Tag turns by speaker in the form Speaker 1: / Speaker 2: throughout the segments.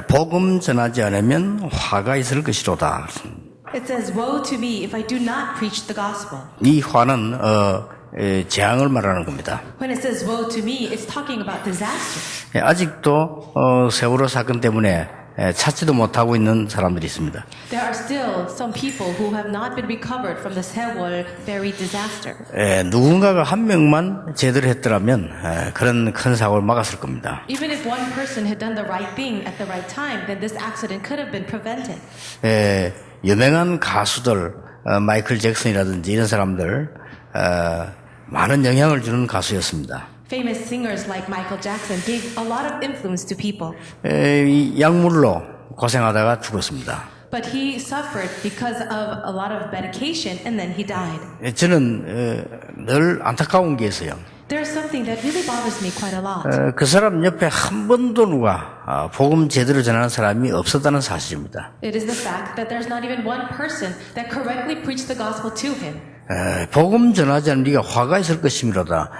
Speaker 1: 복음 전하지 않으면 화가 있을 것이로다.
Speaker 2: It says, "Woe to me if I do not preach the gospel."
Speaker 1: 이 화는 재앙을 말하는 겁니다.
Speaker 2: When it says "woe to me," it's talking about disaster.
Speaker 1: 아직도 세월호 사건 때문에 찾지도 못하고 있는 사람들이 있습니다.
Speaker 2: There are still some people who have not been recovered from the Sewol ferry disaster.
Speaker 1: 누군가가 한 명만 제대로 했더라면 그런 큰 사고를 막았을 겁니다.
Speaker 2: Even if one person had done the right thing at the right time, then this accident could have been prevented.
Speaker 1: 유명한 가수들 마이클 잭슨이라든지 이런 사람들 많은 영향을 주는 가수였습니다.
Speaker 2: Famous singers like Michael Jackson gave a lot of influence to people.
Speaker 1: 이 약물로 고생하다가 죽었습니다.
Speaker 2: But he suffered because of a lot of medication and then he died.
Speaker 1: 저는 늘 안타까운 게 있어요.
Speaker 2: There's something that really bothers me quite a lot.
Speaker 1: 그 사람 옆에 한 번도 누가 복음 제대로 전하는 사람이 없었다는 사실입니다.
Speaker 2: It is the fact that there's not even one person that correctly preached the gospel to him.
Speaker 1: 복음 전하지 않으면 네가 화가 있을 것입니다.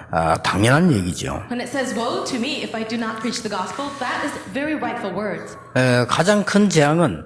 Speaker 1: 당연한 얘기죠.
Speaker 2: When it says, "Woe to me if I do not preach the gospel," that is very rightful words.
Speaker 1: 가장 큰 재앙은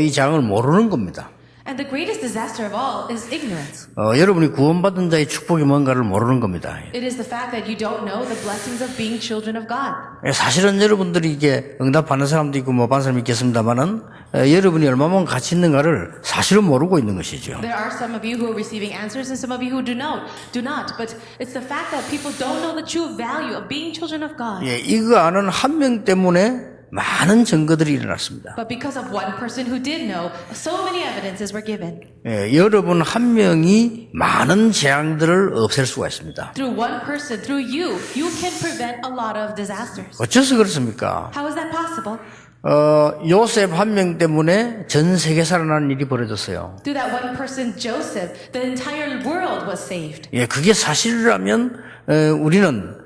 Speaker 1: 이 재앙을 모르는 겁니다.
Speaker 2: And the greatest disaster of all is ignorance.
Speaker 1: 여러분이 구원받은 자의 축복이 뭔가를 모르는 겁니다.
Speaker 2: It is the fact that you don't know the blessings of being children of God.
Speaker 1: 사실은 여러분들이 이게 응답하는 사람도 있고 못 받는 사람이 있겠습니다만은 여러분이 얼마만큼 가치 있는가를 사실은 모르고 있는 것이죠.
Speaker 2: There are some of you who are receiving answers and some of you who do not. But it's the fact that people don't know the true value of being children of God.
Speaker 1: 이거 아는 한 명 때문에 많은 증거들이 일어났습니다.
Speaker 2: But because of one person who did know, so many evidences were given.
Speaker 1: 여러분 한 명이 많은 재앙들을 없앨 수가 있습니다.
Speaker 2: Through one person, through you can prevent a lot of disasters.
Speaker 1: 어째서 그렇습니까?
Speaker 2: How is that possible?
Speaker 1: 요셉 한 명 때문에 전 세계 살아나는 일이 벌어졌어요.
Speaker 2: Through that one person, Joseph, the entire world was saved.
Speaker 1: 그게 사실이라면 우리는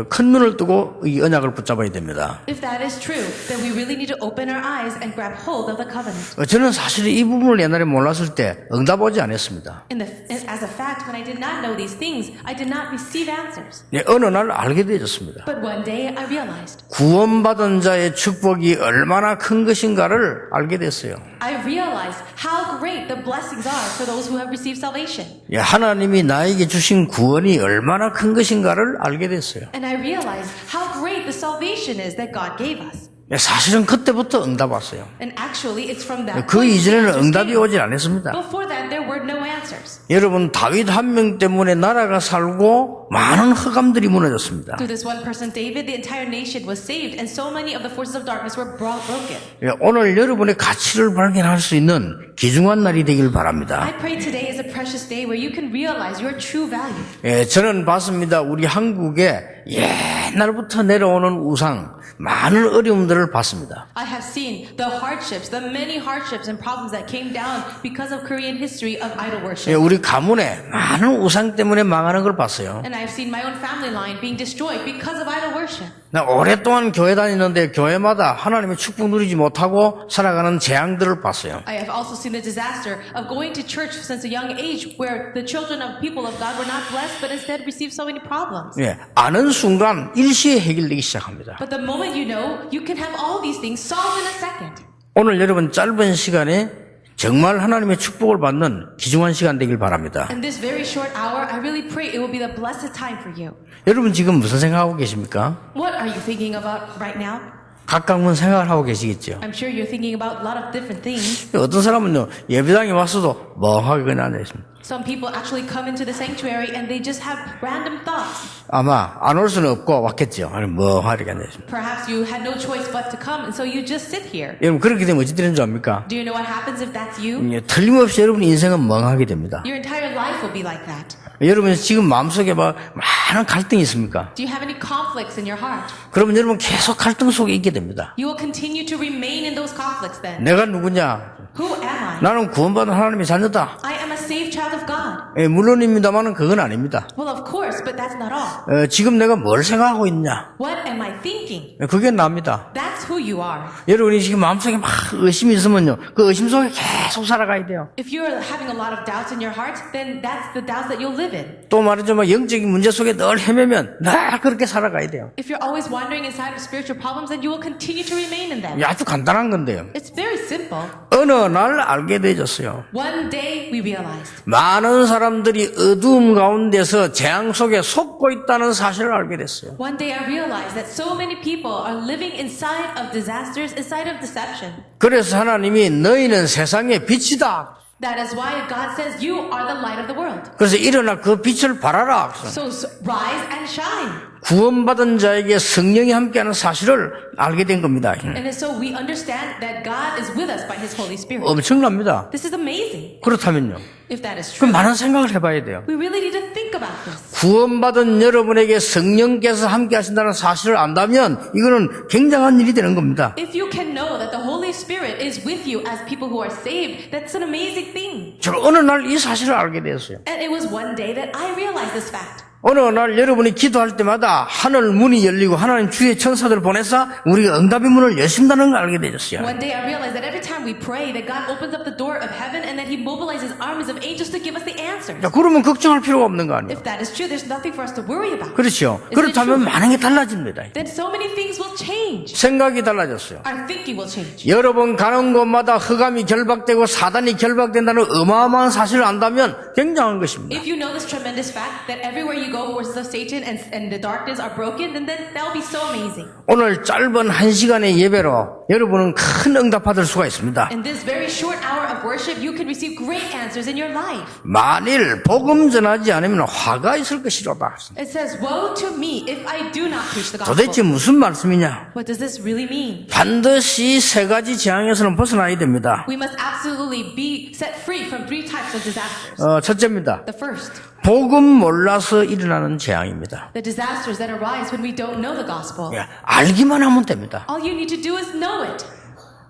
Speaker 1: 큰 눈을 뜨고 이 언약을 붙잡아야 됩니다.
Speaker 2: If that is true, then we really need to open our eyes and grab hold of the covenant.
Speaker 1: 저는 사실 이 부분을 옛날에 몰랐을 때 응답하지 않았습니다.
Speaker 2: As a fact, when I did not know these things, I did not receive answers.
Speaker 1: 어느 날 알게 되었습니다.
Speaker 2: But one day I realized.
Speaker 1: 구원받은 자의 축복이 얼마나 큰 것인가를 알게 됐어요.
Speaker 2: I realized how great the blessings are for those who have received salvation.
Speaker 1: 하나님이 나에게 주신 구원이 얼마나 큰 것인가를 알게 됐어요.
Speaker 2: And I realized how great the salvation is that God gave us.
Speaker 1: 사실은 그때부터 응답 왔어요.
Speaker 2: And actually, it's from that
Speaker 1: 그
Speaker 2: point
Speaker 1: 이전에는
Speaker 2: answers
Speaker 1: 응답이
Speaker 2: came.
Speaker 1: 오질 않았습니다.
Speaker 2: Before that, there were no answers.
Speaker 1: 여러분 다윗 한 명 때문에 나라가 살고 많은 흑암들이 무너졌습니다.
Speaker 2: Through this one person, David, the entire nation was saved, and so many of the forces of darkness were broken.
Speaker 1: 오늘 여러분의 가치를 발견할 수 있는 귀중한 날이 되길 바랍니다.
Speaker 2: I pray today is a precious day where you can realize your true value.
Speaker 1: 저는 봤습니다. 우리 한국에 옛날부터 내려오는 우상, 많은 어려움들을 봤습니다.
Speaker 2: I have seen the hardships, the many hardships and problems that came down because of Korean history of idol worship.
Speaker 1: 우리 가문에 많은 우상 때문에 망하는 걸 봤어요.
Speaker 2: And I've seen my own family line being destroyed because of idol worship.
Speaker 1: 나 오랫동안 교회 다니는데 교회마다 하나님의 축복 누리지 못하고 살아가는 재앙들을 봤어요.
Speaker 2: I have also seen the disaster of going to church since a young age where the children of people of God were not blessed but instead received so many problems.
Speaker 1: 아는 순간 일시에 해결되기 시작합니다.
Speaker 2: But the moment you know, you can have all these things solved in a second.
Speaker 1: 오늘 여러분 짧은 시간에 정말 하나님의 축복을 받는 귀중한 시간 되길 바랍니다.
Speaker 2: In this very short hour, I really pray it will be the blessed time for you.
Speaker 1: 여러분 지금 무슨 생각하고 계십니까?
Speaker 2: What are you thinking about right now?
Speaker 1: 각각은 생각을 하고 계시겠죠.
Speaker 2: I'm sure you're thinking about a lot of different things.
Speaker 1: 어떤 사람은요 예배당에 왔어도 멍하게 그냥 앉아 있습니다.
Speaker 2: Some people actually come into the sanctuary and they just have random thoughts.
Speaker 1: 아마 안 올 수는 없고 왔겠죠. 아니 멍하게 앉아 있습니다.
Speaker 2: Perhaps you had no choice but to come, and so you just sit here.
Speaker 1: 여러분 그렇게 되면 어찌 되는 줄 압니까?
Speaker 2: Do you know what happens if that's you?
Speaker 1: 틀림없이 여러분 인생은 멍하게 됩니다.
Speaker 2: Your entire life will be like that.
Speaker 1: 여러분 지금 마음속에 많은 갈등이 있습니까?
Speaker 2: Do you have any conflicts in your heart?
Speaker 1: 그러면 여러분 계속 갈등 속에 있게 됩니다.
Speaker 2: You will continue to remain in those conflicts then.
Speaker 1: 내가 누구냐?
Speaker 2: Who am I?
Speaker 1: 나는 구원받은 하나님의 자녀다.
Speaker 2: I am a saved child of God.
Speaker 1: 예, 물론입니다만은 그건 아닙니다.
Speaker 2: Well, of course, but that's not all.
Speaker 1: 지금 내가 뭘 생각하고 있냐?
Speaker 2: What am I thinking?
Speaker 1: 그게 납니다.
Speaker 2: That's who you are.
Speaker 1: 여러분이 지금 마음속에 막 의심이 있으면요, 그 의심 속에 계속 살아가야 돼요.
Speaker 2: If you're having a lot of doubts in your heart, then that's the doubts that you'll live in.
Speaker 1: 또 말이죠, 뭐 영적인 문제 속에 늘 헤매면 늘 그렇게 살아가야 돼요.
Speaker 2: If you're always wandering inside of spiritual problems, then you will continue to remain in them.
Speaker 1: 아주 간단한 건데요.
Speaker 2: It's very simple.
Speaker 1: 어느 날 알게 되졌어요.
Speaker 2: One day we realized
Speaker 1: 많은 사람들이 어두움 가운데서 재앙 속에 속고 있다는 사실을 알게 됐어요.
Speaker 2: One day I realized that so many people are living inside of disasters, inside of deception.
Speaker 1: 그래서 하나님이 너희는 세상의 빛이다.
Speaker 2: That is why God says you are the light of the world.
Speaker 1: 그래서 일어나 그 빛을 발하라.
Speaker 2: So rise and shine.
Speaker 1: 구원받은 자에게 성령이 함께하는 사실을 알게 된 겁니다.
Speaker 2: And so we understand that God is with us by His Holy Spirit.
Speaker 1: 엄청납니다.
Speaker 2: This is amazing.
Speaker 1: 그렇다면요.
Speaker 2: If that is
Speaker 1: 그럼
Speaker 2: true,
Speaker 1: 많은 생각을 해봐야 돼요.
Speaker 2: we really need to think about this.
Speaker 1: 구원받은 여러분에게 성령께서 함께하신다는 사실을 안다면 이거는 굉장한 일이 되는 겁니다.
Speaker 2: If you can know that the Holy Spirit is with you as people who are saved, that's an amazing thing.
Speaker 1: 저 어느 날 이 사실을 알게 되었어요.
Speaker 2: And it was one day that I realized this fact.
Speaker 1: 어느 날 여러분이 기도할 때마다 하늘 문이 열리고 하나님 주의 천사들을 보내서 우리가 응답의 문을 여신다는 걸 알게 되었어요.
Speaker 2: One day I realized that every time we pray that God opens up the door of heaven and that He mobilizes armies of angels to give us the answers.
Speaker 1: 자, 그러면 걱정할 필요가 없는 거 아니에요?
Speaker 2: If that is true, there's nothing for us to worry about.
Speaker 1: 그렇죠.
Speaker 2: Isn't it
Speaker 1: 그렇다면
Speaker 2: true?
Speaker 1: 많은 게 달라집니다.
Speaker 2: Then so many things will change.
Speaker 1: 생각이 달라졌어요.
Speaker 2: Our thinking will change.
Speaker 1: 여러분 가는 곳마다 흑암이 결박되고 사단이 결박된다는 어마어마한 사실을 안다면 굉장한 것입니다.
Speaker 2: If you know this tremendous fact that everywhere you go, forces of Satan and the darkness are broken, then that will be so amazing.
Speaker 1: 오늘 짧은 1시간의 예배로 여러분은 큰 응답 받을 수가 있습니다.
Speaker 2: In this very short hour of worship, you can receive great answers in your life.
Speaker 1: 만일 복음 전하지 않으면 화가 있을 것이로다.
Speaker 2: It says, woe to me if I do not preach the
Speaker 1: 도대체
Speaker 2: gospel.
Speaker 1: 무슨 말씀이냐?
Speaker 2: What does this really mean?
Speaker 1: 반드시 세 가지 재앙에서는 벗어나야 됩니다.
Speaker 2: We must absolutely be set free from three types of disasters.
Speaker 1: 첫째입니다.
Speaker 2: The first,
Speaker 1: 복음 몰라서 일어나는 재앙입니다.
Speaker 2: the disasters that arise when we don't know the gospel.
Speaker 1: 예, 알기만 하면 됩니다.
Speaker 2: All you need to do is know it.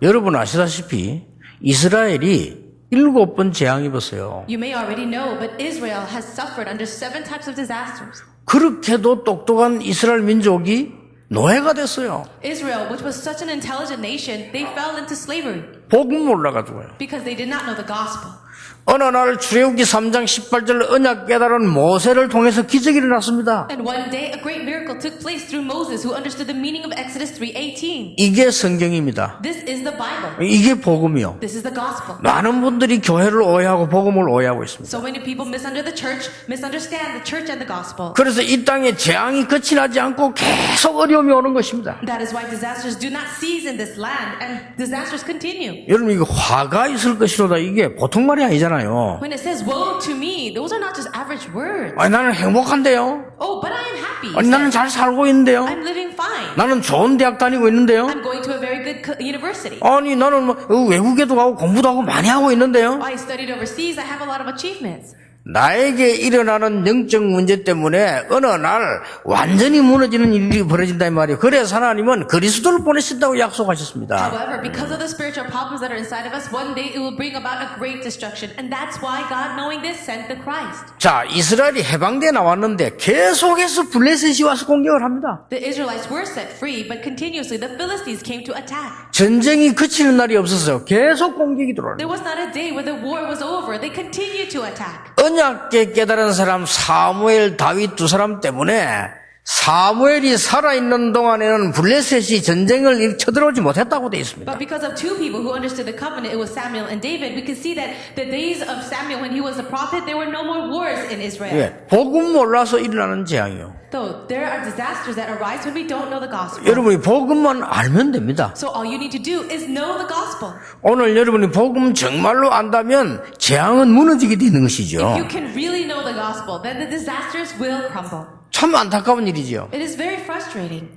Speaker 1: 여러분 아시다시피 이스라엘이 7번 재앙 입었어요.
Speaker 2: You may already know, but Israel has suffered under 7 types of disasters.
Speaker 1: 그렇게도 똑똑한 이스라엘 민족이 노예가 됐어요.
Speaker 2: Israel, which was such an intelligent nation, they fell into slavery
Speaker 1: 복음 몰라가지고요.
Speaker 2: because they did not know the gospel.
Speaker 1: 어느 날 출애굽기 3장 18절 언약 깨달은 모세를 통해서 기적이 일어났습니다.
Speaker 2: And one day, a great miracle took place through Moses, who understood the meaning of Exodus 3:18.
Speaker 1: 이게 성경입니다.
Speaker 2: This is the Bible.
Speaker 1: 이게 복음이요.
Speaker 2: This is the gospel.
Speaker 1: 많은 분들이 교회를 오해하고 복음을 오해하고 있습니다.
Speaker 2: So many people misunderstand the church and the gospel.
Speaker 1: 그래서 이 땅에 재앙이 끝이 나지 않고 계속 어려움이 오는 것입니다.
Speaker 2: That is why disasters do not cease in this land, and disasters continue.
Speaker 1: 여러분 이거 화가 있을 것이로다 이게 보통 말이 아니잖아요.
Speaker 2: When it says woe to me, those are not just average words.
Speaker 1: 아니 나는 행복한데요.
Speaker 2: Oh, but I am happy.
Speaker 1: 아니 나는 잘 살고 있는데요.
Speaker 2: I'm living fine.
Speaker 1: 나는 좋은 대학 다니고 있는데요.
Speaker 2: I'm going to a very good university.
Speaker 1: 아니 나는 뭐 외국에도 가고 공부도 하고 많이 하고 있는데요.
Speaker 2: I studied overseas. I have a lot of achievements.
Speaker 1: 나에게 일어나는 영적 문제 때문에 어느 날 완전히 무너지는 일이 벌어진다 이 말이에요. 그래서 하나님은 그리스도를 보내신다고 약속하셨습니다.
Speaker 2: However, because of the spiritual problems that are inside of us, one day it will bring about a great destruction. And that's why God, knowing this, sent the Christ.
Speaker 1: 자, 이스라엘이 해방돼 나왔는데 계속해서 블레셋이 와서 공격을 합니다.
Speaker 2: The Israelites were set free, but continuously the Philistines came to attack.
Speaker 1: 전쟁이 그치는 날이 없었어요. 계속 공격이 들어오는.
Speaker 2: There was not a day where the war was over. They continued to attack.
Speaker 1: 언약궤 깨달은 사람 사무엘, 다윗 두 사람 때문에 사무엘이 살아있는 동안에는 블레셋이 전쟁을 쳐들어오지 못했다고 되어 있습니다.
Speaker 2: But because of two people who understood the covenant, it was Samuel and David, we can see that the days of Samuel when he was a prophet, there were no more wars in Israel.
Speaker 1: 예, 복음 몰라서 일어나는 재앙이요.
Speaker 2: Though there are disasters that arise when we don't know the gospel.
Speaker 1: 여러분이 복음만 알면 됩니다.
Speaker 2: So all you need to do is know the gospel.
Speaker 1: 오늘 여러분이 복음 정말로 안다면 재앙은 무너지게 되는 것이죠.
Speaker 2: If you can really know the gospel, then the disasters will crumble.
Speaker 1: 참 안타까운 일이죠.
Speaker 2: It is very frustrating.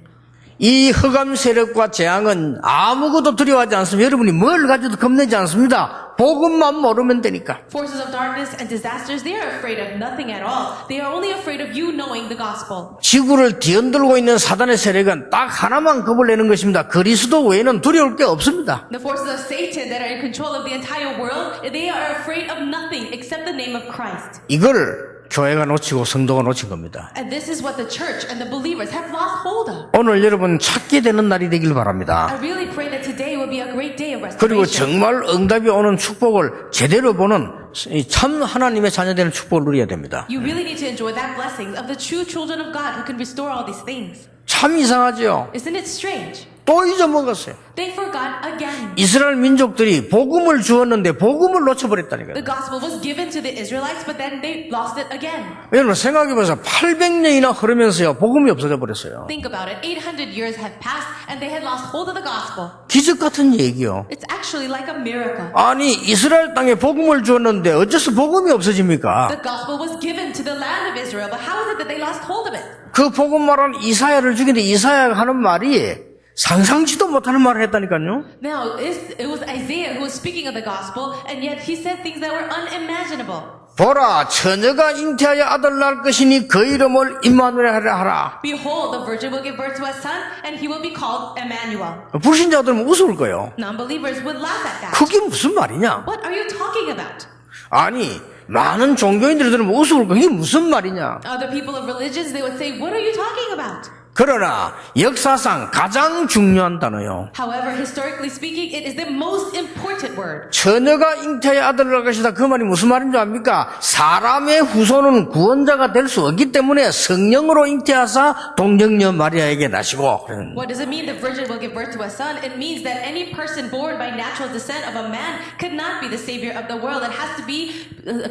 Speaker 1: 이 흑암 세력과 재앙은 아무것도 두려워하지 않습니다. 여러분이 뭘 가져도 겁내지 않습니다. 복음만 모르면 되니까.
Speaker 2: Forces of darkness and disasters, they are afraid of nothing at all. They are only afraid of you knowing the gospel.
Speaker 1: 지구를 뒤흔들고 있는 사단의 세력은 딱 하나만 겁을 내는 것입니다. 그리스도 외에는 두려울 게 없습니다.
Speaker 2: The forces of Satan that are in control of the entire world, they are afraid of nothing except the name of Christ.
Speaker 1: 이걸 교회가 놓치고 성도가 놓친 겁니다.
Speaker 2: And this is what the church and the believers have lost hold of.
Speaker 1: 오늘 여러분 찾게 되는 날이 되길
Speaker 2: I
Speaker 1: 바랍니다.
Speaker 2: really pray that today will be a great day of
Speaker 1: 그리고
Speaker 2: restoration.
Speaker 1: 정말 응답이 오는 축복을 제대로 보는 이 참 하나님의 자녀되는 축복을 누려야 됩니다.
Speaker 2: You really need to enjoy that blessings of the true children of God who can restore all these things.
Speaker 1: 참 이상하죠?
Speaker 2: Isn't it strange?
Speaker 1: 또 잊어먹었어요.
Speaker 2: They forgot again.
Speaker 1: 이스라엘 민족들이 복음을 주었는데 복음을 놓쳐버렸다니까요.
Speaker 2: The gospel was given to the Israelites, but then they lost it again.
Speaker 1: 여러분 생각해보세요. 800년이나 흐르면서요 복음이 없어져 버렸어요.
Speaker 2: Think about it. 800 years have passed and they had lost hold of the gospel.
Speaker 1: 기적 같은 얘기요.
Speaker 2: It's actually like a miracle.
Speaker 1: 아니 이스라엘 땅에 복음을 주었는데 어째서 복음이 없어집니까?
Speaker 2: The gospel was given to the land of Israel, but how is it that they lost hold of it?
Speaker 1: 그 복음 말하는 이사야를 죽이는데 이사야가 하는 말이 상상치도 못하는 말을 했다니까요.
Speaker 2: Now, it was Isaiah who was speaking of the gospel, and yet he said things that were unimaginable.
Speaker 1: 보라 처녀가 잉태하여 아들 낳을 것이니 그 이름을 임마누엘이라 하라.
Speaker 2: Behold, the virgin will give birth to a son, and he will be called Emmanuel.
Speaker 1: 불신자들은 웃을 거예요.
Speaker 2: Non-believers would laugh at that.
Speaker 1: 그게 무슨 말이냐?
Speaker 2: What are you talking about?
Speaker 1: 아니 많은 종교인들이 들으면 웃을 거. 이게 무슨 말이냐?
Speaker 2: Other people of religions, they would say, what are you talking about?
Speaker 1: 그러나 역사상 가장 중요한 단어요.
Speaker 2: However, historically speaking, it is the most important word.
Speaker 1: 처녀가 잉태하여 아들을 낳을 것이다. 그 말이 무슨 말인지 압니까? 사람의 후손은 구원자가 될 수 없기 때문에 성령으로 잉태하사 동정녀 마리아에게 나시고.
Speaker 2: What does it mean the virgin will give birth to a son? It means that any person born by natural descent of a man could not be the savior of the world. It has to be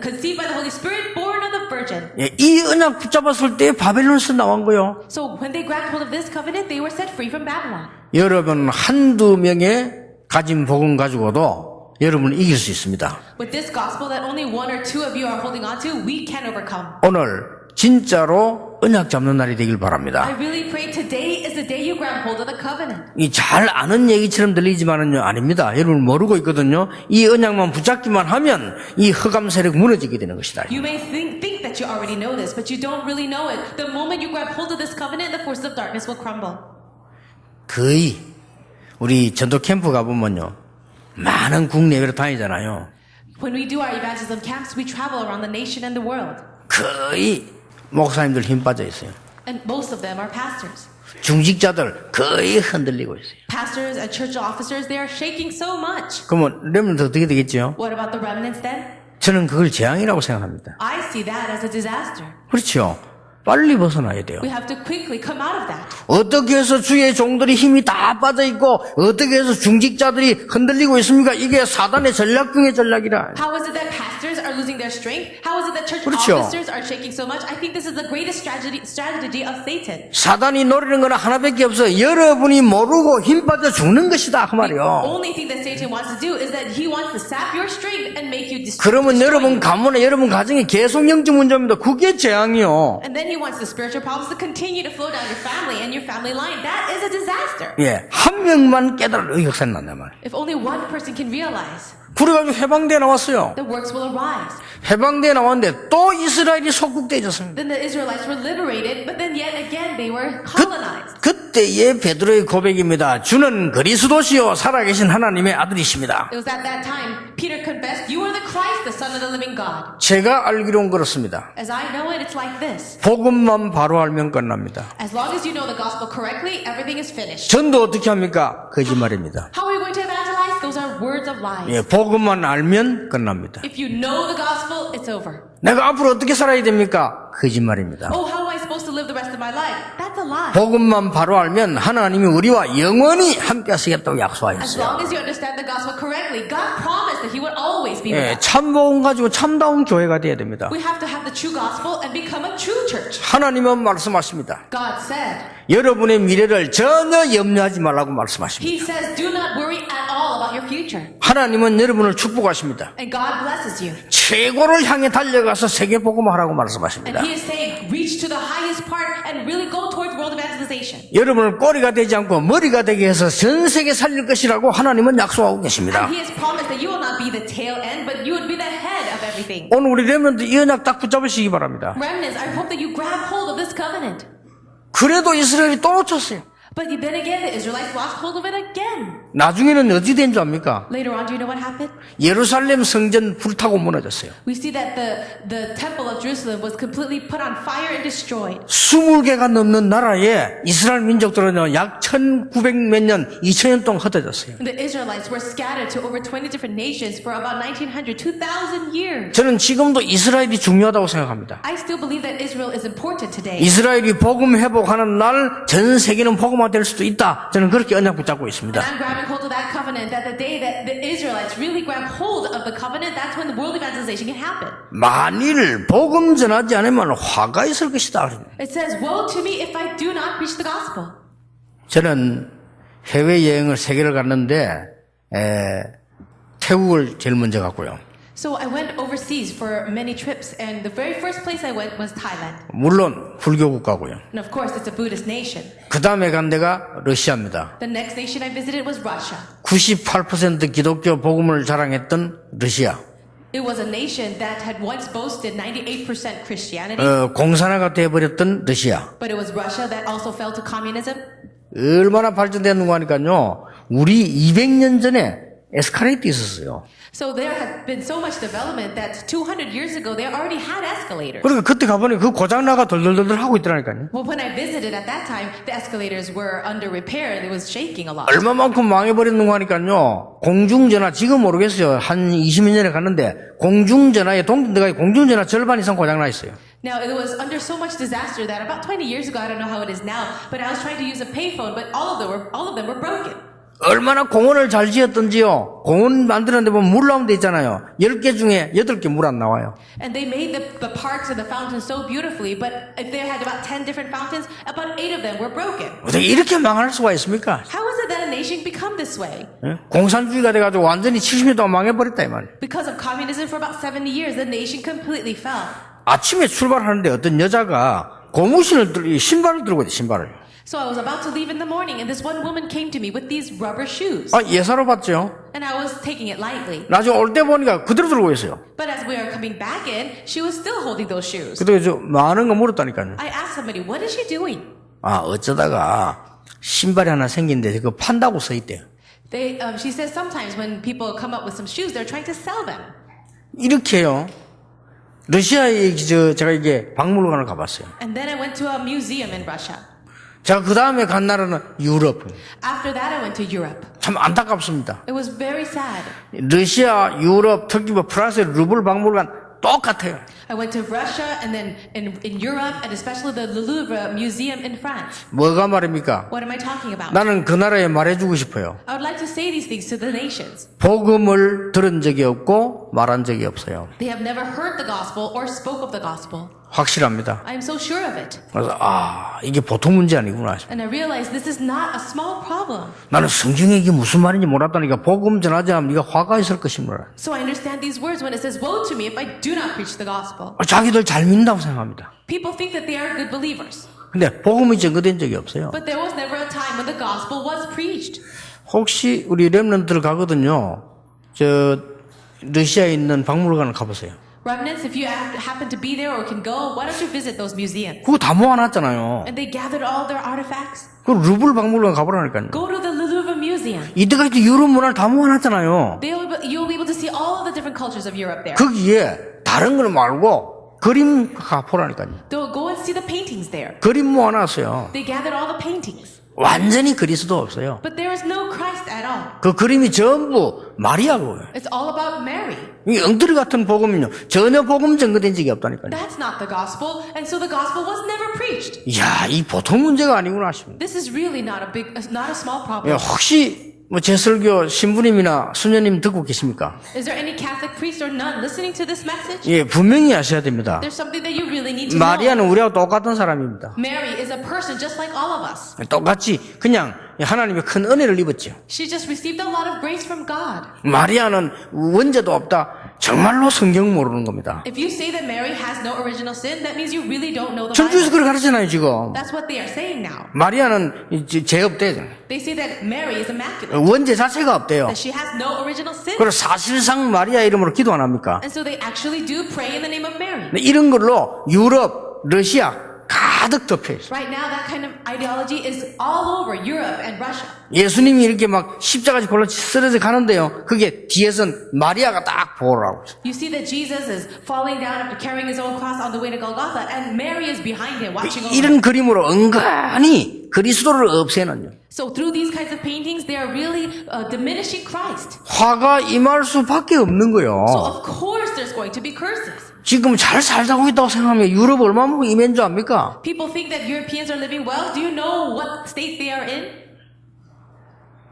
Speaker 2: conceived by the Holy Spirit, born of the virgin.
Speaker 1: 예, 이 언약 붙잡았을 때 바벨론에서 나온 거요.
Speaker 2: So when they grabbed hold of this covenant, they were set free from Babylon.
Speaker 1: 여러분 한두 명의 가진 복음 가지고도 여러분을 이길 수 있습니다.
Speaker 2: With this gospel that only one or two of you are holding on to, we can overcome.
Speaker 1: 오늘 진짜로 언약 잡는 날이 되길 바랍니다.
Speaker 2: I really pray today is the day you grab hold of the covenant.
Speaker 1: 이 잘 아는 얘기처럼 들리지만은요 아닙니다. 여러분 모르고 있거든요. 이 언약만 붙잡기만 하면 이 흑암 세력 무너지게 되는 것이다.
Speaker 2: You may think that you already know this, but you don't really know it. The moment you grab hold of this covenant, the forces of darkness will crumble.
Speaker 1: 거의 우리 전도 캠프 가보면요 많은 국내외로 다니잖아요.
Speaker 2: When we do our evangelism camps, we travel around the nation and the world.
Speaker 1: 거의 목사님들 힘 빠져 있어요.
Speaker 2: And most of them are pastors.
Speaker 1: 중직자들 거의 흔들리고 있어요.
Speaker 2: Pastors and church officers, they are shaking so much.
Speaker 1: 그러면 렘넌트 어떻게 되겠죠?
Speaker 2: What about the remnants then?
Speaker 1: 저는 그걸 재앙이라고 생각합니다.
Speaker 2: I see that as a disaster.
Speaker 1: 그렇죠. 빨리 벗어나야 돼요.
Speaker 2: We have to quickly come out of that.
Speaker 1: 어떻게 해서 주의 종들이 힘이 다 빠져있고 어떻게 해서 중직자들이 흔들리고 있습니까? 이게 사단의 전략 중의 전략이라.
Speaker 2: How is it that pastors are losing their strength? How is it that church
Speaker 1: 그렇죠.
Speaker 2: officers are shaking so much? I think this is the greatest strategy of Satan.
Speaker 1: 사단이 노리는 건 하나밖에 없어요. 여러분이 모르고 힘 빠져 죽는 것이다 그
Speaker 2: The
Speaker 1: 말이요.
Speaker 2: only thing that Satan wants to do is that he wants to sap your strength and make you
Speaker 1: 그러면
Speaker 2: destroy
Speaker 1: 여러분
Speaker 2: you.
Speaker 1: 가문에 여러분 가정에 계속 영적 문제입니다. 그게 재앙이요.
Speaker 2: And then he wants the spiritual problems to continue to flow down your family and your family line. That is a disaster.
Speaker 1: 예, 한 명만 깨달을 역사는 난단 말이에요.
Speaker 2: If only one person can realize,
Speaker 1: 그래가지고 해방대에 나왔어요.
Speaker 2: the works will arise.
Speaker 1: 해방대에 나왔는데 또 이스라엘이 속국되어졌습니다.
Speaker 2: Then the Israelites were liberated, but then yet again they were colonized.
Speaker 1: 그때의 베드로의 고백입니다. 주는 그리스도시요 살아계신 하나님의 아들이십니다.
Speaker 2: It was at that time Peter confessed, "You are the Christ, the Son of the living God."
Speaker 1: 제가 알기로는 그렇습니다.
Speaker 2: As I know it, it's like this.
Speaker 1: 복음만 바로 알면 끝납니다.
Speaker 2: As long as you know the gospel correctly, everything is finished.
Speaker 1: 전도 어떻게 합니까? 거짓말입니다.
Speaker 2: How are you going to evangelize? Those are words of lies.
Speaker 1: 예, 복음만 알면 끝납니다.
Speaker 2: If you know the gospel, it's over.
Speaker 1: 내가 앞으로 어떻게 살아야 됩니까? 거짓말입니다.
Speaker 2: Oh, how am I supposed to live the rest of my life? That's a lie.
Speaker 1: 복음만 바로 알면 하나님이 우리와 영원히 함께 하시겠다고
Speaker 2: As
Speaker 1: 약속하셨어요.
Speaker 2: long as you understand the gospel correctly, God promised that He would always be with
Speaker 1: 예,
Speaker 2: us.
Speaker 1: 참복음 가지고 참다운 교회가 돼야 됩니다.
Speaker 2: We have to have the true gospel and become a true church.
Speaker 1: 하나님은 말씀하십니다.
Speaker 2: God said,
Speaker 1: 여러분의 미래를 전혀 염려하지 말라고 말씀하십니다.
Speaker 2: He says, do not worry at all about your future.
Speaker 1: 하나님은 여러분을 축복하십니다.
Speaker 2: And God blesses you.
Speaker 1: 최고를 향해 달려가서 세계 복음하라고
Speaker 2: And
Speaker 1: 말씀하십니다.
Speaker 2: He is saying, reach to the highest part and really go towards world evangelism Evangelization.
Speaker 1: 여러분을 꼬리가 되지 않고 머리가 되게 해서 전 세계 살릴 것이라고 하나님은 약속하고 계십니다.
Speaker 2: And He has promised that you will not be the tail end, but you would be the head of everything.
Speaker 1: 오늘 우리 렘넌트 이 언약 딱 붙잡으시기 바랍니다.
Speaker 2: Remnants, I hope that you grab hold of this covenant.
Speaker 1: 그래도 이스라엘이 또 놓쳤어요.
Speaker 2: But then again, the Israelites lost hold of it again.
Speaker 1: 나중에는 어디 된 줄 압니까?
Speaker 2: Later on, do you know what happened?
Speaker 1: 예루살렘 성전 불타고 무너졌어요.
Speaker 2: We see that the temple of Jerusalem was completely put on fire and destroyed.
Speaker 1: 20개가 넘는 나라에 이스라엘 민족들은 약 1900몇 년, 2000년 동안 흩어졌어요.
Speaker 2: And the Israelites were scattered to over 20 different nations for about 1900, 2000 years.
Speaker 1: 저는 지금도 이스라엘이 중요하다고 생각합니다.
Speaker 2: I still believe that Israel is important today.
Speaker 1: 이스라엘이 복음 회복하는 날 전 세계는 복음화 될 수도 있다. 저는 그렇게 언약 붙잡고 있습니다.
Speaker 2: And I'm grabbing hold of that covenant, that the day that the Israelites really grab hold of the covenant, that's when the world evangelization can happen.
Speaker 1: 만일 복음 전하지 않으면 화가 있을 것이다.
Speaker 2: It says, woe to me if I do not preach the gospel.
Speaker 1: 저는 해외여행을 3개를 갔는데 태국을 제일 먼저 갔고요.
Speaker 2: So I went overseas for many trips, and the very first place I went was Thailand.
Speaker 1: 물론 불교 국가고요.
Speaker 2: And of course, it's a Buddhist nation.
Speaker 1: 그 다음에 간 데가 러시아입니다.
Speaker 2: The next nation I visited was Russia.
Speaker 1: 98% 기독교 복음을 자랑했던 러시아.
Speaker 2: It was a nation that had once boasted 98% Christianity,
Speaker 1: 공산화가 되어버렸던 러시아.
Speaker 2: but it was Russia that also fell to communism.
Speaker 1: 얼마나 발전됐는가 하니까요. 우리 200년 전에 에스카레이트 있었어요.
Speaker 2: So there had been so much development that 200 years ago they already had escalators.
Speaker 1: 그러니까 그때 가보니 그 고장나가 덜덜덜 하고 있더라니까요.
Speaker 2: Well, when I visited at that time, the escalators were under repair and it was shaking a lot.
Speaker 1: 얼마만큼 망해버렸는가 하니까요. 공중전화 지금 모르겠어요. 한 20년 전에 갔는데 공중전화에 동전대가 공중전화 절반 이상 고장나 있어요.
Speaker 2: Now, it was under so much disaster that about 20 years ago, I don't know how it is now, but I was trying to use a payphone, but all of them were broken.
Speaker 1: 얼마나 공원을 잘 지었던지요. 공원 만드는데 보면 물 나오는 데 있잖아요. 10개 중에 8개 물 안 나와요.
Speaker 2: And they made the parks and the fountains so beautifully, but if they had about 10 different fountains, about 8 of them were broken.
Speaker 1: 어떻게 이렇게 망할 수가 있습니까?
Speaker 2: How is it that a nation become this way?
Speaker 1: 공산주의가 돼가지고 완전히 70년 동안 망해버렸다 이 말이에요.
Speaker 2: Because of communism for about 70 years, the nation completely fell.
Speaker 1: 아침에 출발하는데 어떤 여자가 신발을 들고 있대, 신발을.
Speaker 2: So I was about to leave in the morning, and this one woman came to me with these rubber shoes.
Speaker 1: 예사로 봤죠.
Speaker 2: And I was taking it lightly.
Speaker 1: 나중에 올 때 보니까 그대로 들고 있어요.
Speaker 2: But as we were coming back in, she was still holding those shoes.
Speaker 1: 그래서 많은 거 물었다니까요.
Speaker 2: I asked somebody, what is she doing?
Speaker 1: 어쩌다가 신발이 하나 생긴데 그거 판다고 써 있대요.
Speaker 2: She says sometimes when people come up with some shoes, they're trying to sell them.
Speaker 1: 이렇게요. 러시아에 제가 이게 박물관을 가봤어요.
Speaker 2: And then I went to a museum in Russia.
Speaker 1: 자, 그 다음에 간 나라는 유럽.
Speaker 2: After that, I went to Europe.
Speaker 1: 참 안타깝습니다.
Speaker 2: It was very sad.
Speaker 1: 러시아, 유럽, 특히 프랑스의 루블 박물관 똑같아요.
Speaker 2: I went to Russia and then in Europe and especially the Louvre Museum in France.
Speaker 1: 뭐가 말입니까?
Speaker 2: What am I talking about?
Speaker 1: 나는 그 나라에 말해주고 싶어요.
Speaker 2: I would like to say these things to the nations.
Speaker 1: 복음을 들은 적이 없고 말한 적이 없어요.
Speaker 2: They have never heard the gospel or spoke of the gospel.
Speaker 1: 확실합니다.
Speaker 2: I am so sure of it.
Speaker 1: 그래서 이게 보통 문제 아니구나.
Speaker 2: And I realized this is not a small problem.
Speaker 1: 나는 성경에 이게 무슨 말인지 몰랐다니까 복음 전하지 않으면 네가 화가 있을 것이므라.
Speaker 2: So I understand these words when it says, woe to me if I do not preach the gospel.
Speaker 1: 자기들 잘 믿는다고 생각합니다.
Speaker 2: People think that they are good believers.
Speaker 1: 근데 복음이 증거된 적이 없어요.
Speaker 2: But there was never a time when the gospel was preached.
Speaker 1: 혹시 우리 렘넌트들 가거든요. 러시아에 있는 박물관을 가보세요.
Speaker 2: Remnants, if you happen to be there or can go, why don't you visit those museums?
Speaker 1: 그거 다 모아놨잖아요.
Speaker 2: And they gathered all their artifacts.
Speaker 1: 그 루블 박물관 가보라니까요.
Speaker 2: Go to the Louvre Museum.
Speaker 1: 이때까지 유럽 문화를 다 모아놨잖아요.
Speaker 2: You'll be able to see all of the different cultures of Europe there.
Speaker 1: 거기에 다른 걸 말고 그림 가보라니까요.
Speaker 2: Go and see the paintings there.
Speaker 1: 그림 모아놨어요.
Speaker 2: They gathered all the paintings.
Speaker 1: 완전히 그리스도 없어요.
Speaker 2: But there is no Christ at all.
Speaker 1: 그 그림이 전부 마리아고.
Speaker 2: It's all about Mary.
Speaker 1: 이 엉터리 같은 복음은요. 전혀 복음 증거된 적이 없다니까요.
Speaker 2: That's not the gospel, and so the gospel was never preached.
Speaker 1: 이야, 이 보통 문제가 아니구나 싶습니다.
Speaker 2: This is really not a small problem.
Speaker 1: 혹시 제 설교 신부님이나 수녀님 듣고 계십니까?
Speaker 2: Is there any Catholic priest or nun listening to this message?
Speaker 1: 분명히 아셔야 됩니다.
Speaker 2: There's something that you really need to know.
Speaker 1: 마리아는 우리하고 똑같은 사람입니다.
Speaker 2: Mary is a person just like all of us.
Speaker 1: 똑같이 그냥 하나님의 큰 은혜를 입었죠.
Speaker 2: She just received a lot of grace from God.
Speaker 1: 마리아는 원죄도 없다. 정말로 성경 모르는 겁니다.
Speaker 2: If you say that Mary has no original sin, that means you really don't know the
Speaker 1: 천주에서
Speaker 2: Bible.
Speaker 1: 그걸 가르치잖아요, 지금.
Speaker 2: That's what they are saying now.
Speaker 1: 마리아는 죄 없대.
Speaker 2: They say that Mary is immaculate,
Speaker 1: 원죄 자체가 없대요.
Speaker 2: that she has no original sin.
Speaker 1: 그래서 사실상 마리아 이름으로 기도 안 합니까?
Speaker 2: And so they actually do pray in the name of Mary.
Speaker 1: 근데 이런 걸로 유럽, 러시아 가득 덮여 있어요.
Speaker 2: Right now, that kind of ideology is all over Europe and Russia.
Speaker 1: 예수님이 이렇게 막 십자가지 골로 쓰러져 가는데요. 그게 뒤에선 마리아가 딱 보호를 하고 있어요.
Speaker 2: You see that Jesus is falling down after carrying his own cross on the way to Golgotha, and Mary is behind him watching over him.
Speaker 1: 이런 그림으로 은근히 그리스도를 없애는요.
Speaker 2: So through these kinds of paintings, they are really diminishing Christ.
Speaker 1: 화가 임할 수밖에 없는 거예요.
Speaker 2: So of course there's going to be curses.
Speaker 1: 지금 잘 살다고 있다고 생각하면 유럽 얼마나 임한 줄 압니까?
Speaker 2: People think that Europeans are living well. Do you know what state they are in?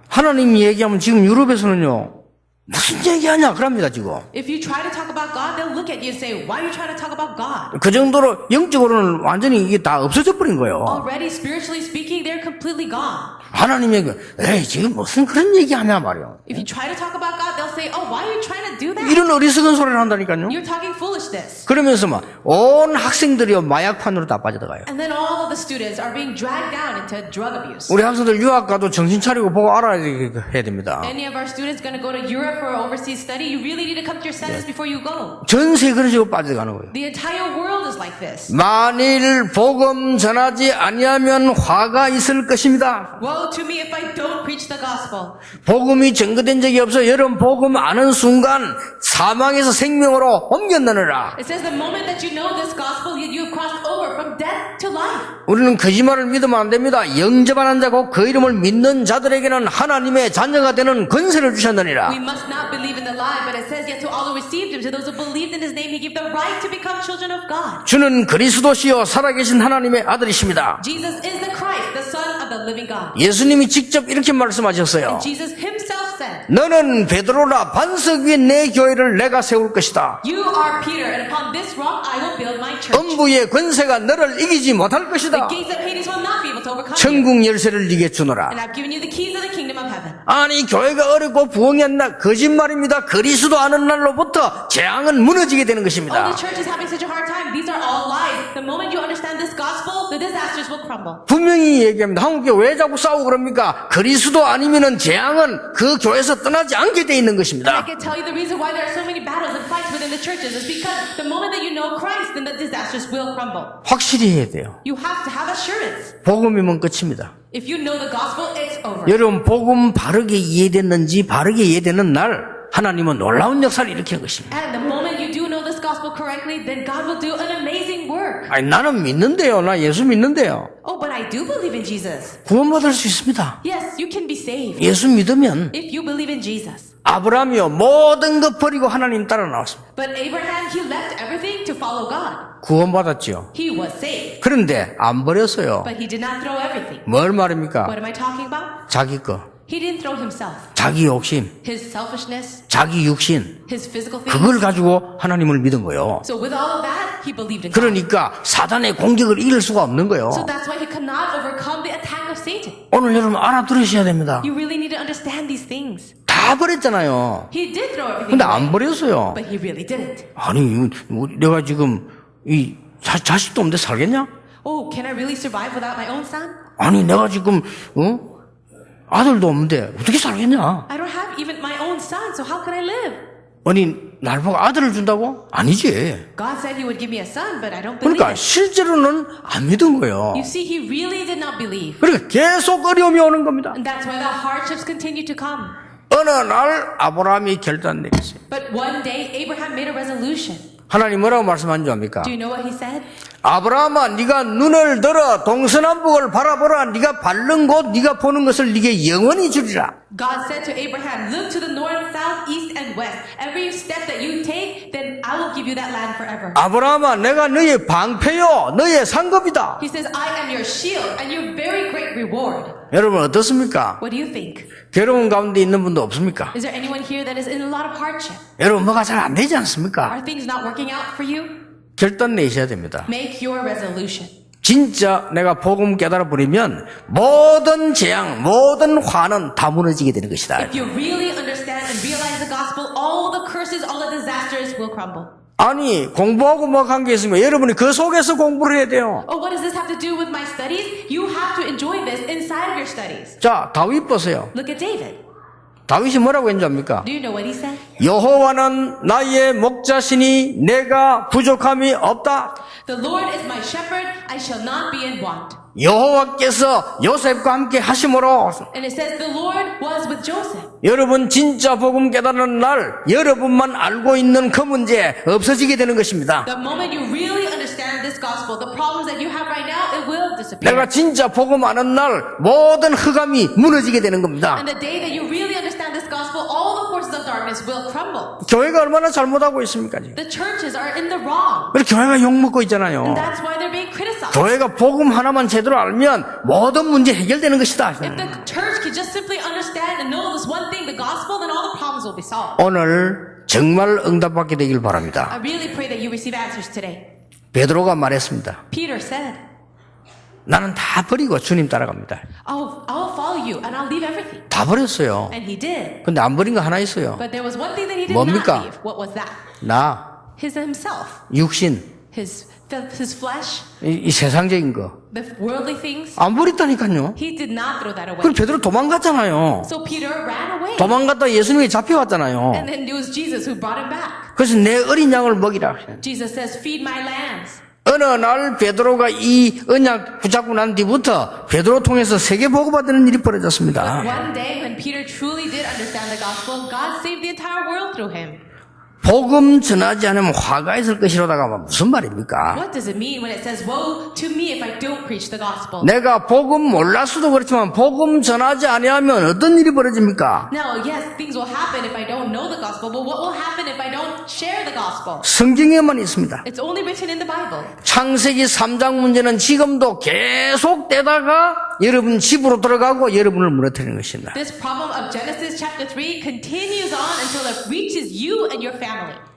Speaker 1: 하나님 얘기하면 지금 유럽에서는요. 무슨 얘기하냐 그럽니다 지금.
Speaker 2: If you try to talk about God, they'll look at you and say, why are you trying to talk about God?
Speaker 1: 그 정도로 영적으로는 완전히 이게 다 없어져 버린 거예요.
Speaker 2: Already, spiritually speaking, they're completely gone.
Speaker 1: 하나님 얘기, 에이 지금 무슨 그런 얘기하냐 말이요.
Speaker 2: If you try to talk about God, they'll say, oh, why are you trying to do that?
Speaker 1: 이런 어리석은 소리를 한다니까요.
Speaker 2: You're talking foolishness.
Speaker 1: 그러면서 막 온 학생들이요 마약판으로 다 빠져들어가요.
Speaker 2: And then all of the students are being dragged down into drug abuse.
Speaker 1: 우리 학생들 유학 가도 정신 차리고 보고 알아야 해야 됩니다.
Speaker 2: Any of our students going to go to Europe for overseas study, you really need to come to your senses before you go.
Speaker 1: 전세 그런 식으로 빠져가는 거예요.
Speaker 2: The entire world is like this.
Speaker 1: 만일 복음 전하지 아니하면 화가 있을 것입니다.
Speaker 2: Woe to me if I don't preach the gospel.
Speaker 1: 복음이 증거된 적이 없어 여러분 복음 아는 순간 사망에서 생명으로 옮겼느니라.
Speaker 2: It says the moment that you know this gospel, you have crossed over from death to life.
Speaker 1: 우리는 거짓말을 믿으면 안 됩니다. 영접하는 자고 그 이름을 믿는 자들에게는 하나님의 자녀가 되는 권세를 주셨느니라.
Speaker 2: We must not believe in the lie, but it says yet to all who received him, to those who believed in his name, he gave the right to become children of God.
Speaker 1: 주는 그리스도시요 살아계신 하나님의 아들이십니다.
Speaker 2: Jesus is the Christ, the Son of the living God.
Speaker 1: 예수님이 직접 이렇게 말씀하셨어요.
Speaker 2: Jesus himself said,
Speaker 1: 너는 베드로라 반석 위에 내 교회를 내가 세울 것이다.
Speaker 2: you are Peter, and upon this rock I will build my church.
Speaker 1: 음부의 권세가 너를 이기지 못할
Speaker 2: The
Speaker 1: 것이다.
Speaker 2: gates of Hades will not be able to overcome you.
Speaker 1: 천국 열쇠를 네게 주노라.
Speaker 2: And I've given you the keys of the kingdom of heaven.
Speaker 1: 아니 교회가 어렵고 부흥이 안 나 거짓말입니다. 그리스도 아는 날로부터 재앙은 무너지게 되는
Speaker 2: Oh,
Speaker 1: 것입니다.
Speaker 2: the church is having such a hard time. These are all lies. The moment you understand this gospel, the disasters will crumble.
Speaker 1: 분명히 얘기합니다. 한국교회 왜 자꾸 싸우고 그럽니까? 그리스도 아니면은 재앙은 그 교회에서 떠나지 않게 돼 있는
Speaker 2: I
Speaker 1: 것입니다.
Speaker 2: can tell you the reason why there are so many battles and fights within the churches is because the moment that you know Christ, then the disasters will crumble.
Speaker 1: 확실히 해야 돼요.
Speaker 2: You have to have assurance.
Speaker 1: 복음이면 끝입니다.
Speaker 2: If you know the gospel, it's over.
Speaker 1: 여러분 복음 바르게 이해됐는지 바르게 이해되는 날 하나님은 놀라운 역사를 일으키는 것입니다.
Speaker 2: And the moment you do know this gospel correctly, then God will do an amazing work.
Speaker 1: 아니 나는 믿는데요. 나 예수 믿는데요.
Speaker 2: Oh, but I do believe in Jesus.
Speaker 1: 구원받을 수 있습니다.
Speaker 2: Yes, you can be saved
Speaker 1: 예수 믿으면
Speaker 2: if you believe in Jesus.
Speaker 1: 아브라함이요 모든 것 버리고 하나님 따라 나왔습니다.
Speaker 2: But Abraham, he left everything to follow God.
Speaker 1: 구원받았지요.
Speaker 2: He was saved,
Speaker 1: 그런데 안 버렸어요.
Speaker 2: but he did not throw everything.
Speaker 1: 뭘 말입니까?
Speaker 2: What am I talking about?
Speaker 1: 자기 거,
Speaker 2: He didn't throw himself,
Speaker 1: 자기 욕심,
Speaker 2: his selfishness,
Speaker 1: 자기 육신
Speaker 2: his physical things.
Speaker 1: 그걸 가지고 하나님을 믿은 거예요.
Speaker 2: So with all of that, he believed in God.
Speaker 1: 그러니까 사단의 공격을 이길 수가 없는 거예요.
Speaker 2: So that's why he could not overcome the attack of Satan.
Speaker 1: 오늘 여러분 알아들으셔야 됩니다.
Speaker 2: You really need to understand these things.
Speaker 1: 다 버렸잖아요.
Speaker 2: He did throw everything
Speaker 1: 근데
Speaker 2: away,
Speaker 1: 안 버렸어요.
Speaker 2: but he really didn't.
Speaker 1: 아니 내가 지금 이 자식도 없는데 살겠냐?
Speaker 2: Oh, can I really survive without my own son?
Speaker 1: 아니 내가 지금 아들도 없는데 어떻게 살겠냐?
Speaker 2: I don't have even my own son, so how could I live?
Speaker 1: 아니 날 보고 아들을 준다고? 아니지.
Speaker 2: God said he would give me a son, but I don't believe
Speaker 1: 그러니까
Speaker 2: it.
Speaker 1: 실제로는 안 믿은 거예요.
Speaker 2: You see, he really did not believe.
Speaker 1: 그러니까 계속 어려움이 오는 겁니다.
Speaker 2: And that's why the hardships continue to come.
Speaker 1: 어느 날 아브라함이 결단 내렸어요.
Speaker 2: But one day, Abraham made a resolution.
Speaker 1: 하나님 뭐라고 말씀한 줄 압니까?
Speaker 2: Do you know what he said?
Speaker 1: 아브라함아 네가 눈을 들어 동서남북을 바라보라. 네가 밟는 곳 네가 보는 것을 네게 영원히 주리라.
Speaker 2: God said to Abraham, look to the north, south, east, and west. Every step that you take, then I will give you that land forever.
Speaker 1: 아브라함아 내가 너의 방패요 너의 상급이다.
Speaker 2: He says, I am your shield and your very great reward.
Speaker 1: 여러분 어떻습니까?
Speaker 2: What do you think?
Speaker 1: 괴로운 가운데 있는 분도 없습니까?
Speaker 2: Is there anyone here that is in a lot of hardship?
Speaker 1: 여러분 뭐가 잘 안 되지 않습니까?
Speaker 2: Are things not working out for you?
Speaker 1: 결단 내셔야 됩니다.
Speaker 2: Make your resolution.
Speaker 1: 진짜 내가 복음 깨달아 버리면 모든 재앙, 모든 화는 다 무너지게 되는 것이다.
Speaker 2: If you really understand and realize the gospel, all the curses, all the disasters pastors will crumble.
Speaker 1: 아니 공부하고 뭐 관계 있으면 여러분이 그 속에서 공부를 해야 돼요.
Speaker 2: Oh, what does this have to do with my studies? You have to enjoy this inside of your studies.
Speaker 1: 자, 다윗 보세요.
Speaker 2: Look at David.
Speaker 1: 다윗이 뭐라고 했는지 압니까?
Speaker 2: Do you know what he said?
Speaker 1: 여호와는 나의 목자시니 내가 부족함이 없다.
Speaker 2: The Lord is my shepherd, I shall not be in want.
Speaker 1: 여호와께서 요셉과 함께 하심으로
Speaker 2: And it says the Lord was with Joseph.
Speaker 1: 여러분 진짜 복음 깨닫는 날 여러분만 알고 있는 그 문제 없어지게 되는 것입니다.
Speaker 2: The moment you really understand this gospel, the problems that you have right now, it will disappear.
Speaker 1: 내가 진짜 복음 아는 날 모든 흑암이 무너지게 되는 겁니다.
Speaker 2: And the day that you really understand this gospel, all the forces of darkness will crumble.
Speaker 1: 교회가 얼마나 잘못하고 있습니까? 지금?
Speaker 2: The churches are in the wrong.
Speaker 1: 그래서 교회가 욕먹고 있잖아요.
Speaker 2: And that's why they're being criticized.
Speaker 1: 교회가 복음 하나만 제대로 알면 모든 문제 해결되는 것이다.
Speaker 2: If the church could just simply understand and know this one thing, the gospel, then all the problems will be solved.
Speaker 1: 오늘 정말 응답받게 되길 바랍니다.
Speaker 2: I really pray that you receive answers today.
Speaker 1: 베드로가 말했습니다.
Speaker 2: Peter said,
Speaker 1: 나는 다 버리고 주님 따라갑니다.
Speaker 2: I'll follow you and I'll leave everything.
Speaker 1: 다 버렸어요.
Speaker 2: And he did. 근데
Speaker 1: 안 버린 거 하나 있어요.
Speaker 2: But there was one thing that he did
Speaker 1: 뭡니까?
Speaker 2: not leave. What was that?
Speaker 1: 나,
Speaker 2: His himself.
Speaker 1: 육신,
Speaker 2: His flesh.
Speaker 1: 이 세상적인 거.
Speaker 2: The worldly things.
Speaker 1: 안 버렸다니까요.
Speaker 2: He did not throw that away.
Speaker 1: 그럼 베드로 도망갔잖아요.
Speaker 2: So Peter ran away.
Speaker 1: 도망갔다 예수님이 잡혀왔잖아요.
Speaker 2: And then it was Jesus who brought him back.
Speaker 1: 그래서 내 어린 양을 먹이라.
Speaker 2: Jesus says, feed my lambs.
Speaker 1: 어느 날 베드로가 이 언약 붙잡고 난 뒤부터 베드로 통해서 세계 보고받는 일이 벌어졌습니다.
Speaker 2: One day when Peter truly did understand the gospel, God saved the entire world through him.
Speaker 1: 복음 전하지 않으면 화가 있을 것이로다가 무슨 말입니까?
Speaker 2: What does it mean when it says, woe to me if I don't preach the gospel?
Speaker 1: 내가 복음 몰랐어도 그렇지만 복음 전하지 아니하면 어떤 일이 벌어집니까?
Speaker 2: Now, yes, things will happen if I don't know the gospel, but what will happen if I don't share the gospel?
Speaker 1: 성경에만 있습니다.
Speaker 2: It's only written in the Bible.
Speaker 1: 창세기 3장 문제는 지금도 계속되다가 여러분 집으로 들어가고 여러분을 무너뜨리는 것입니다.
Speaker 2: This problem of Genesis chapter 3 continues on until it reaches you and your family.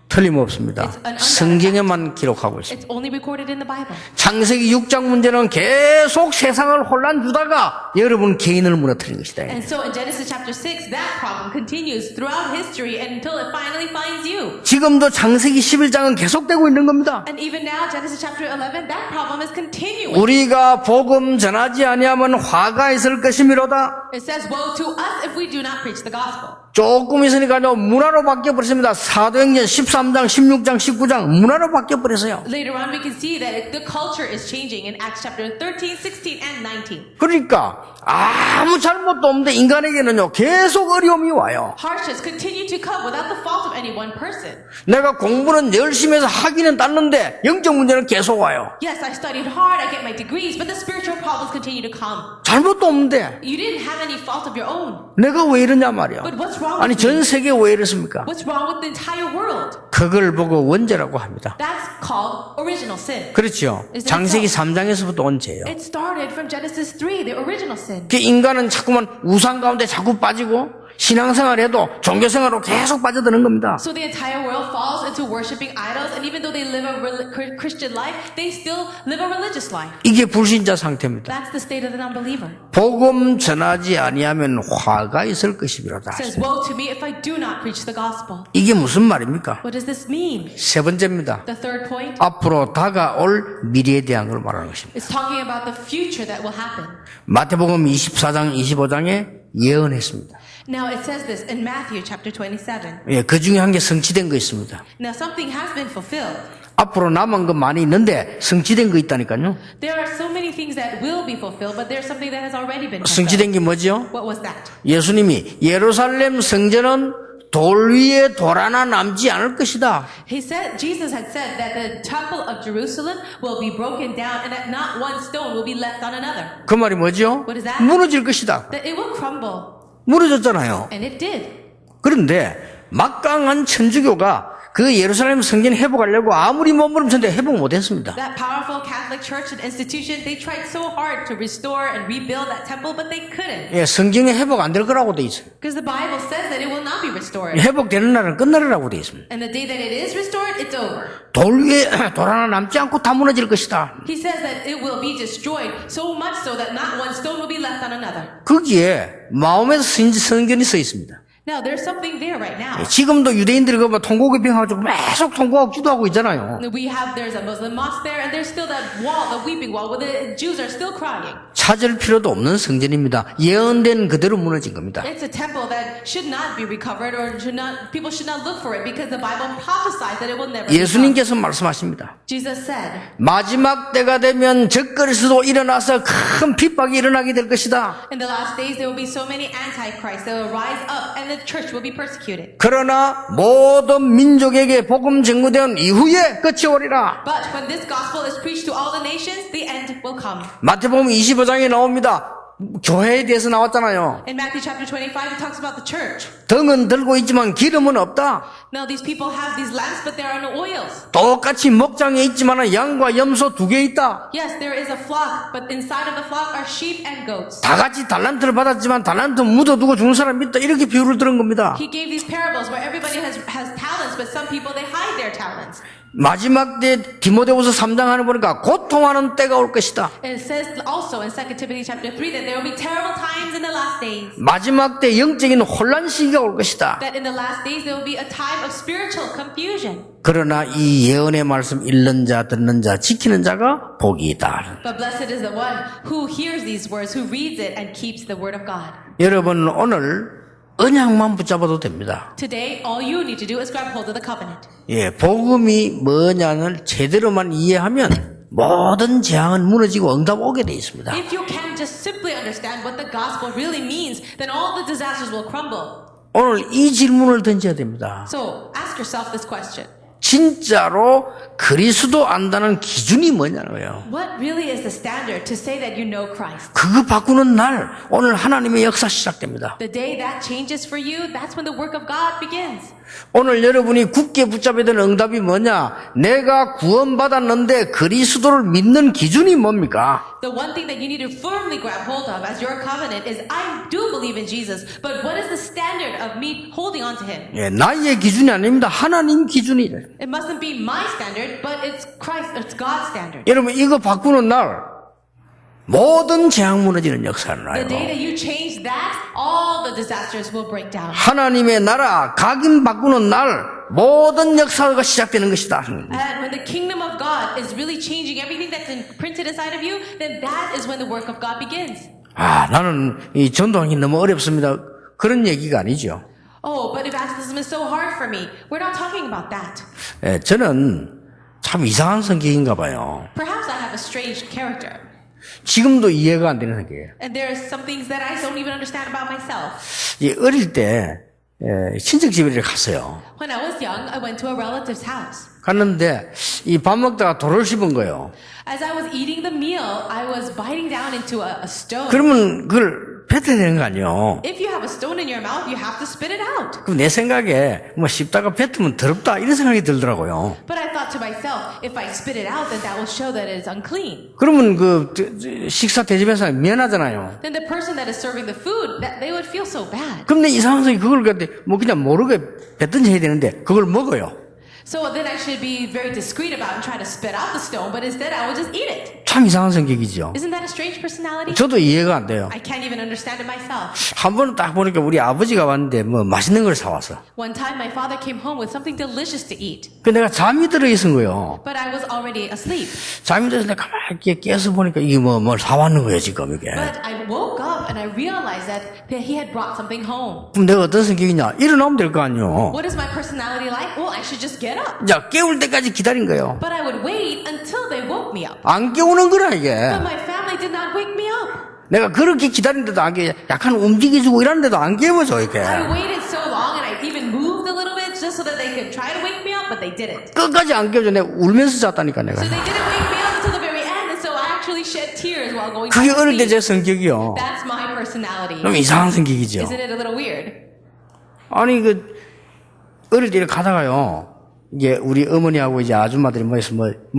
Speaker 1: 틀림없습니다. 성경에만 기록하고 있습니다.
Speaker 2: It's only recorded in the Bible.
Speaker 1: 창세기 6장 문제는 계속 세상을 혼란 주다가 여러분 개인을 무너뜨리는 것이다.
Speaker 2: And so in Genesis chapter 6, that problem continues throughout history until it finally finds you.
Speaker 1: 지금도 창세기 11장은 계속되고 있는 겁니다.
Speaker 2: And even now, Genesis chapter 11, that problem is continuing.
Speaker 1: 우리가 복음 전하지 아니하면 화가 있을 것이미로다.
Speaker 2: It says, woe to us if we do not preach the gospel.
Speaker 1: 조금 있으니까요 문화로 바뀌어버렸습니다. 사도행전 13장 16장 19장 문화로 바뀌어버렸어요.
Speaker 2: Later on, we can see that the culture is changing in Acts chapter 13, 16, and 19.
Speaker 1: 그러니까 아무 잘못도 없는데 인간에게는요 계속 어려움이 와요.
Speaker 2: Hardships continue to come without the fault of any one person.
Speaker 1: 내가 공부는 열심히 해서 하기는 땄는데 영적 문제는 계속 와요.
Speaker 2: Yes, I studied hard, I get my degrees, but the spiritual problems continue to come.
Speaker 1: 잘못도 없는데
Speaker 2: You didn't have any fault of your own.
Speaker 1: 내가 왜 이러냐 말이야.
Speaker 2: But what's wrong
Speaker 1: 아니
Speaker 2: with
Speaker 1: 전
Speaker 2: you?
Speaker 1: 세계 왜 이렇습니까?
Speaker 2: What's wrong with the entire world?
Speaker 1: 그걸 보고 원죄라고 합니다.
Speaker 2: That's called original sin.
Speaker 1: 그렇죠.
Speaker 2: Is that
Speaker 1: 창세기
Speaker 2: so?
Speaker 1: 3장에서부터 원죄예요.
Speaker 2: It started from Genesis 3, the original sin.
Speaker 1: 그 인간은 자꾸만 우상 가운데 자꾸 빠지고 신앙생활에도 종교생활로 계속 빠져드는 겁니다.
Speaker 2: So the entire world falls into worshiping idols, and even though they live a Christian life, they still live a religious life.
Speaker 1: 이게 불신자 상태입니다.
Speaker 2: That's the state of the non-believer.
Speaker 1: 복음 전하지 아니하면 화가 있을 것이비로다.
Speaker 2: It says, woe to me if I do not preach the gospel.
Speaker 1: 이게 무슨 말입니까?
Speaker 2: What does this mean?
Speaker 1: 세 번째입니다.
Speaker 2: The third point
Speaker 1: 앞으로 다가올 미래에 대한 걸 말하는 것입니다.
Speaker 2: is talking about the future that will happen.
Speaker 1: 마태복음 24장 25장에 예언했습니다.
Speaker 2: Now it says this in Matthew chapter 27.
Speaker 1: 예, 그 중에 한 개 성취된 거 있습니다.
Speaker 2: Now something has been fulfilled.
Speaker 1: 앞으로 남은 거 많이 있는데 성취된 거 있다니까요.
Speaker 2: There are so many things that will be fulfilled, but there's something that has already been fulfilled.
Speaker 1: 성취된 게 뭐죠?
Speaker 2: What was that?
Speaker 1: 예수님이 예루살렘 성전은 돌 위에 돌 하나 남지 않을 것이다.
Speaker 2: Jesus had said that the temple of Jerusalem will be broken down and that not one stone will be left on another.
Speaker 1: 그 말이 뭐죠?
Speaker 2: What is that?
Speaker 1: 무너질 것이다.
Speaker 2: That it will crumble.
Speaker 1: 무너졌잖아요.
Speaker 2: And it did.
Speaker 1: 그런데 막강한 천주교가 그 예루살렘 성전 회복하려고 아무리 몸부림쳤는데 회복 못했습니다.
Speaker 2: That powerful Catholic church and institution, they tried so hard to restore and rebuild that temple, but they couldn't.
Speaker 1: 예, 성경에 회복 안 될 거라고 돼 있어요.
Speaker 2: Because the Bible says that it will not be restored.
Speaker 1: 회복되는 날은 끝나리라고 돼 있습니다.
Speaker 2: And the day that it is restored, it's over.
Speaker 1: 돌 위에 돌 하나 남지 않고 다 무너질 것이다.
Speaker 2: He says that it will be destroyed, so much so that not one stone will be left on another.
Speaker 1: 거기에 마음에서 성전이 써 있습니다.
Speaker 2: Now, there's something there right now.
Speaker 1: 지금도 유대인들이 그 통곡의 병하고 계속 통곡하고 기도하고 있잖아요.
Speaker 2: There's a Muslim mosque there, and there's still that wall, the weeping wall, where the Jews are still crying.
Speaker 1: 찾을 필요도 없는 성전입니다. 예언된 그대로 무너진 겁니다.
Speaker 2: It's a temple that should not be recovered, or people should not look for it, because the Bible prophesies that it will never be.
Speaker 1: 예수님께서 말씀하십니다.
Speaker 2: Jesus said,
Speaker 1: 마지막 때가 되면 적그리스도 일어나서 큰 핍박이 일어나게 될 것이다.
Speaker 2: in the last days there will be so many antichrists that will rise up, and the church will be persecuted.
Speaker 1: 그러나 모든 민족에게 복음 증거된 이후에 끝이 오리라.
Speaker 2: But when this gospel is preached to all the nations, the end will come.
Speaker 1: 마태복음 25장에 나옵니다. 교회에 대해서 나왔잖아요.
Speaker 2: In Matthew chapter 25, it talks about the church.
Speaker 1: 등은 들고 있지만 기름은 없다.
Speaker 2: Now these people have these lamps, but there are no oils.
Speaker 1: 똑같이 목장에 있지만 양과 염소 2개 있다.
Speaker 2: Yes, there is a flock, but inside of the flock are sheep and goats.
Speaker 1: 다 같이 달란트를 받았지만 달란트 묻어두고 죽는 사람이 있다. 이렇게 비유를 들은 겁니다.
Speaker 2: He gave these parables where everybody has talents, but some people, they hide their talents.
Speaker 1: 마지막 때 디모데후서 3장 하는 보니까 고통하는 때가 올 것이다.
Speaker 2: And it says also in 2 Timothy chapter 3 that there will be terrible times in the last days.
Speaker 1: 마지막 때 영적인 혼란 시기가 올 것이다.
Speaker 2: That in the last days there will be a time of spiritual confusion.
Speaker 1: 그러나 이 예언의 말씀 읽는 자, 듣는 자, 지키는 자가 복이 있다.
Speaker 2: But blessed is the one who hears these words, who reads it and keeps the word of God.
Speaker 1: 여러분 오늘 언약만 붙잡아도 됩니다.
Speaker 2: Today, all you need to do is grab hold of the covenant.
Speaker 1: 예, 복음이 뭐냐를 제대로만 이해하면 모든 재앙은 무너지고 응답 오게 돼 있습니다.
Speaker 2: If you can just simply understand what the gospel really means, then all the disasters will crumble.
Speaker 1: 오늘 이 질문을 던져야 됩니다.
Speaker 2: So, ask yourself this question.
Speaker 1: 진짜로 그리스도 안다는 기준이 뭐냐는 거예요.
Speaker 2: What really is the standard to say that you know Christ?
Speaker 1: 그거 바꾸는 날 오늘 하나님의 역사 시작됩니다.
Speaker 2: The day that changes for you, that's when the work of God begins.
Speaker 1: 오늘 여러분이 굳게 붙잡아야 되는 응답이 뭐냐? 내가 구원받았는데 그리스도를 믿는 기준이 뭡니까?
Speaker 2: The one thing that you need to firmly grab hold of as your covenant is, I do believe in Jesus, but what is the standard of me holding on to Him?
Speaker 1: 예, 나의 기준이 아닙니다. 하나님 기준이래.
Speaker 2: It mustn't be my standard, but it's God's standard.
Speaker 1: 여러분 이거 바꾸는 날 모든 재앙 무너지는 역사를
Speaker 2: The day
Speaker 1: 나요.
Speaker 2: that you change that, all the disasters will break down.
Speaker 1: 하나님의 나라 각인 바꾸는 날 모든 역사가 시작되는 것이다.
Speaker 2: And when the kingdom of God is really changing everything that's imprinted inside of you, then that is when the work of God begins.
Speaker 1: 아, 나는 이 전도하기 너무 어렵습니다. 그런 얘기가 아니죠.
Speaker 2: Oh, but evangelism is so hard for me. We're not talking about that.
Speaker 1: 예, 저는 참 이상한 성격인가 봐요.
Speaker 2: Perhaps I have a strange character.
Speaker 1: 지금도 이해가 안 되는 성격이에요.
Speaker 2: And there are some things that I don't even understand about myself.
Speaker 1: 이 어릴 때 친척 집에 갔어요.
Speaker 2: When I was young, I went to a relative's house.
Speaker 1: 갔는데 이 밥 먹다가 돌을 씹은 거예요.
Speaker 2: As I was eating the meal, I was biting down into a stone.
Speaker 1: 그러면 그걸 뱉어야 되는 거 아니에요.
Speaker 2: If you have a stone in your mouth, you have to spit it out.
Speaker 1: 그럼 내 생각에 뭐 씹다가 뱉으면 더럽다 이런 생각이 들더라고요.
Speaker 2: But I thought to myself, if I spit it out, then that will show that it is unclean.
Speaker 1: 그러면 그 식사 대접해서 미안하잖아요.
Speaker 2: Then the person that is serving the food, that they would feel so bad.
Speaker 1: 그럼 내 이상한 성이 그걸 갖다 뭐 그냥 모르게 뱉든지 해야 되는데 그걸 먹어요.
Speaker 2: So then I should be very discreet about and try to spit out the stone, but instead I will just eat it.
Speaker 1: 참 이상한 성격이죠.
Speaker 2: Isn't that a strange personality?
Speaker 1: 저도 이해가 안 돼요.
Speaker 2: I can't even understand it myself.
Speaker 1: 한 번은 딱 보니까 우리 아버지가 왔는데 뭐 맛있는 걸 사왔어.
Speaker 2: One time my father came home with something delicious to eat,
Speaker 1: 그 내가 잠이 들어 있은 거예요.
Speaker 2: but I was already asleep.
Speaker 1: 잠이 들어서 내가 가만히 깨서 보니까 이게 뭘 사왔는 거예요 지금 이게.
Speaker 2: But I woke up and I realized that he had brought something home.
Speaker 1: 그럼 내가 어떤 성격이냐? 일어나면 될 거 아니요.
Speaker 2: What is my personality like? Well, I should just get up.
Speaker 1: 자 깨울 때까지 기다린 거예요.
Speaker 2: But I would wait until they woke me up.
Speaker 1: 안 깨우는 거라 이게.
Speaker 2: But my family did not wake me up.
Speaker 1: 내가 그렇게 기다리는데도 안 깨. 약간 움직여주고 이러는데도 안 깨워줘 이게.
Speaker 2: I waited so long and I even moved a little bit just so that they could try to wake me up, but they didn't.
Speaker 1: 끝까지 안 깨워줘. 내가 울면서 잤다니까 내가.
Speaker 2: So they didn't wake me up until the very end, and so I actually shed tears while going
Speaker 1: 그게
Speaker 2: back to
Speaker 1: 어릴 때
Speaker 2: sleep.
Speaker 1: 제 성격이요.
Speaker 2: That's my personality.
Speaker 1: 좀 이상한 성격이죠.
Speaker 2: Isn't it a little weird?
Speaker 1: 아니 그 어릴 때 이렇게 가다가요. 이게 우리 어머니하고 이제 아줌마들이 뭐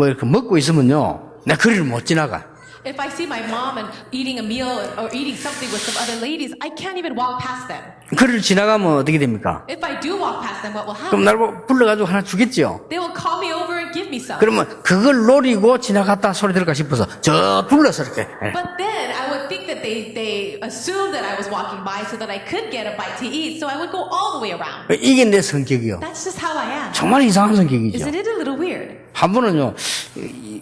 Speaker 1: 이렇게 먹고 있으면요. 내가 거리를 못 지나가.
Speaker 2: If I see my mom and eating a meal or eating something with some other ladies, I can't even walk past them.
Speaker 1: 거리를 지나가면 어떻게 됩니까?
Speaker 2: If I do walk past them, what will
Speaker 1: 그럼
Speaker 2: happen?
Speaker 1: 날 불러가지고 하나 주겠죠.
Speaker 2: They will call me over and give me some.
Speaker 1: 그러면 그걸 노리고 지나갔다 소리 들을까 싶어서 저 불러서 이렇게.
Speaker 2: But then I would think think that they assumed that I was walking by so that I could get a bite to eat. So I would go all the way around.
Speaker 1: 이게 내 성격이요.
Speaker 2: That's just how I am.
Speaker 1: 정말 이상한 성격이죠.
Speaker 2: Isn't it a little weird?
Speaker 1: 한 번은요,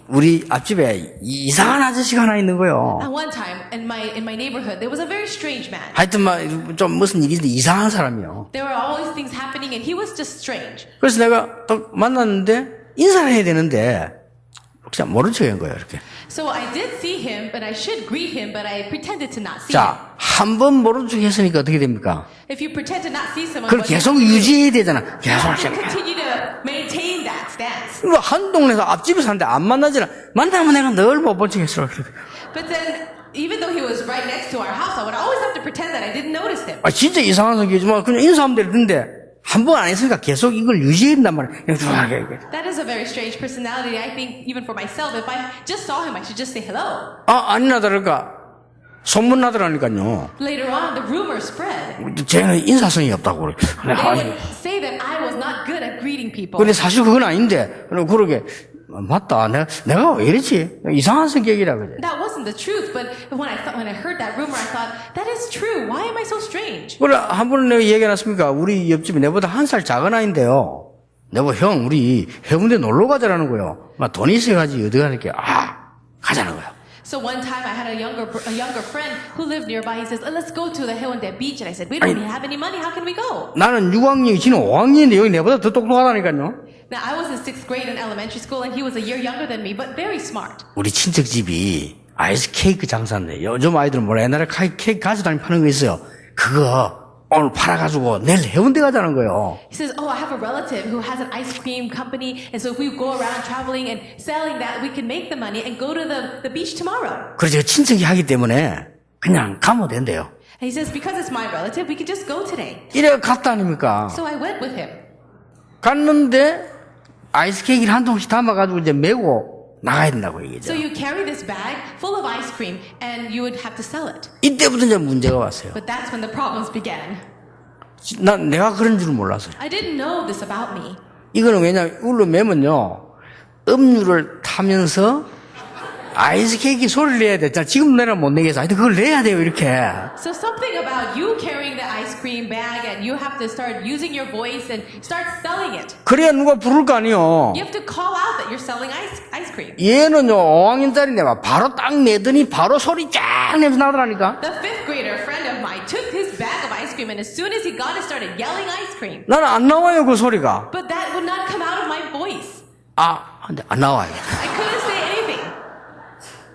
Speaker 1: 우리 앞집에 이상한 아저씨가 하나 있는 거예요.
Speaker 2: At one time in my neighborhood, there was a very strange man.
Speaker 1: 하여튼 막 좀 무슨 일이 있는데 이상한 사람이요.
Speaker 2: There were always things happening, and he was just strange.
Speaker 1: 그래서 내가 딱 만났는데 인사를 해야 되는데 그냥 모른 척한 거예요, 이렇게.
Speaker 2: So I did see him, but I should greet him, but I pretended to not see him.
Speaker 1: 자, 한 번 모른 척 했으니까 어떻게 됩니까?
Speaker 2: If you pretend to not see someone,
Speaker 1: 그걸
Speaker 2: what do you
Speaker 1: 계속
Speaker 2: have to do?
Speaker 1: 유지해야 되잖아.
Speaker 2: You
Speaker 1: 계속.
Speaker 2: have to continue to maintain that stance.
Speaker 1: 이거 한 동네에서 앞집에 사는데 안 만나잖아. 만나면 내가 늘 못 본 척 했어.
Speaker 2: But then, even though he was right next to our house, I would always have to pretend that I didn't notice him.
Speaker 1: 아, 진짜 이상한 성격이지만 그냥 인사하면 되는데 한 번 안 했으니까 계속 이걸 유지해야 된단 말이야.
Speaker 2: That is a very strange personality. I think even for myself, if I just saw him, I should just say hello.
Speaker 1: 아, 아니나 다를까. 소문 나더라니까요.
Speaker 2: Later on, the rumor spread.
Speaker 1: 쟤는 인사성이 없다고 그래.
Speaker 2: They would say that I was not good at greeting people.
Speaker 1: 근데 사실 그건 아닌데. 그러게. 맞다. 내가 왜 이랬지? 이상한 성격이라 그래.
Speaker 2: That wasn't the truth, but when I heard that rumor, I thought, that is true. Why am I so strange?
Speaker 1: 그래, 한 번 내가 얘기해놨습니까? 우리 옆집이 내보다 1살 작은 아이인데요. 내가 형, 우리 해운대 놀러 가자라는 거요. 막 돈이 있어가지고 어디 가니까, 가자는 거요.
Speaker 2: So one time I had a younger friend who lived nearby. He says, let's go to the Haeundae beach. And I said, we don't have any money. How can we go?
Speaker 1: 나는 6학년, 지는 5학년인데 여기 내보다 더 똑똑하다니까요.
Speaker 2: Now, I was in 6th grade in elementary school, and he was a year younger than me, but very smart.
Speaker 1: 우리 친척 집이 아이스 케이크 장사인데 요즘 아이들은 뭐라 옛날에 케이크 가져다니 파는 거 있어요. 그거 오늘 팔아가지고 내일 해운대 가자는 거예요.
Speaker 2: He says, I have a relative who has an ice cream company, and so if we go around traveling and selling that, we can make the money and go to the beach tomorrow.
Speaker 1: 그래서 친척이 하기 때문에 그냥 가면 된대요.
Speaker 2: And he says, because it's my relative, we can just go today.
Speaker 1: 이래 갔다 아닙니까?
Speaker 2: So I went with him.
Speaker 1: 갔는데 아이스 케이크를 한 통씩 담아가지고 이제 메고 나가야 된다고 얘기죠.
Speaker 2: So you carry this bag full of ice cream, and you would have to sell it.
Speaker 1: 이때부터 이제 문제가 왔어요.
Speaker 2: But that's when the problems began.
Speaker 1: 내가 그런 줄은 몰랐어요.
Speaker 2: I didn't know this about me.
Speaker 1: 이거는 왜냐면 울로 매면요 음료를 타면서 아이스 케이크 소리를 내야 돼. 자, 지금 내가 못 내겠어. 하여튼 그걸 내야 돼요, 이렇게.
Speaker 2: So something about you carrying the ice cream bag, and you have to start using your voice and start selling it.
Speaker 1: 그래야 누가 부를 거 아니에요.
Speaker 2: You have to call out that you're selling ice cream.
Speaker 1: 얘는요 5학년짜리인데 막 바로 딱 내더니 바로 소리 쫙 내면서 나더라니까.
Speaker 2: The 5th grader friend of mine took his bag of ice cream, and as soon as he got it, started yelling ice cream.
Speaker 1: 나는 안 나와요 그 소리가.
Speaker 2: But that would not come out of my voice.
Speaker 1: 근데 안 나와요.
Speaker 2: I couldn't say anything.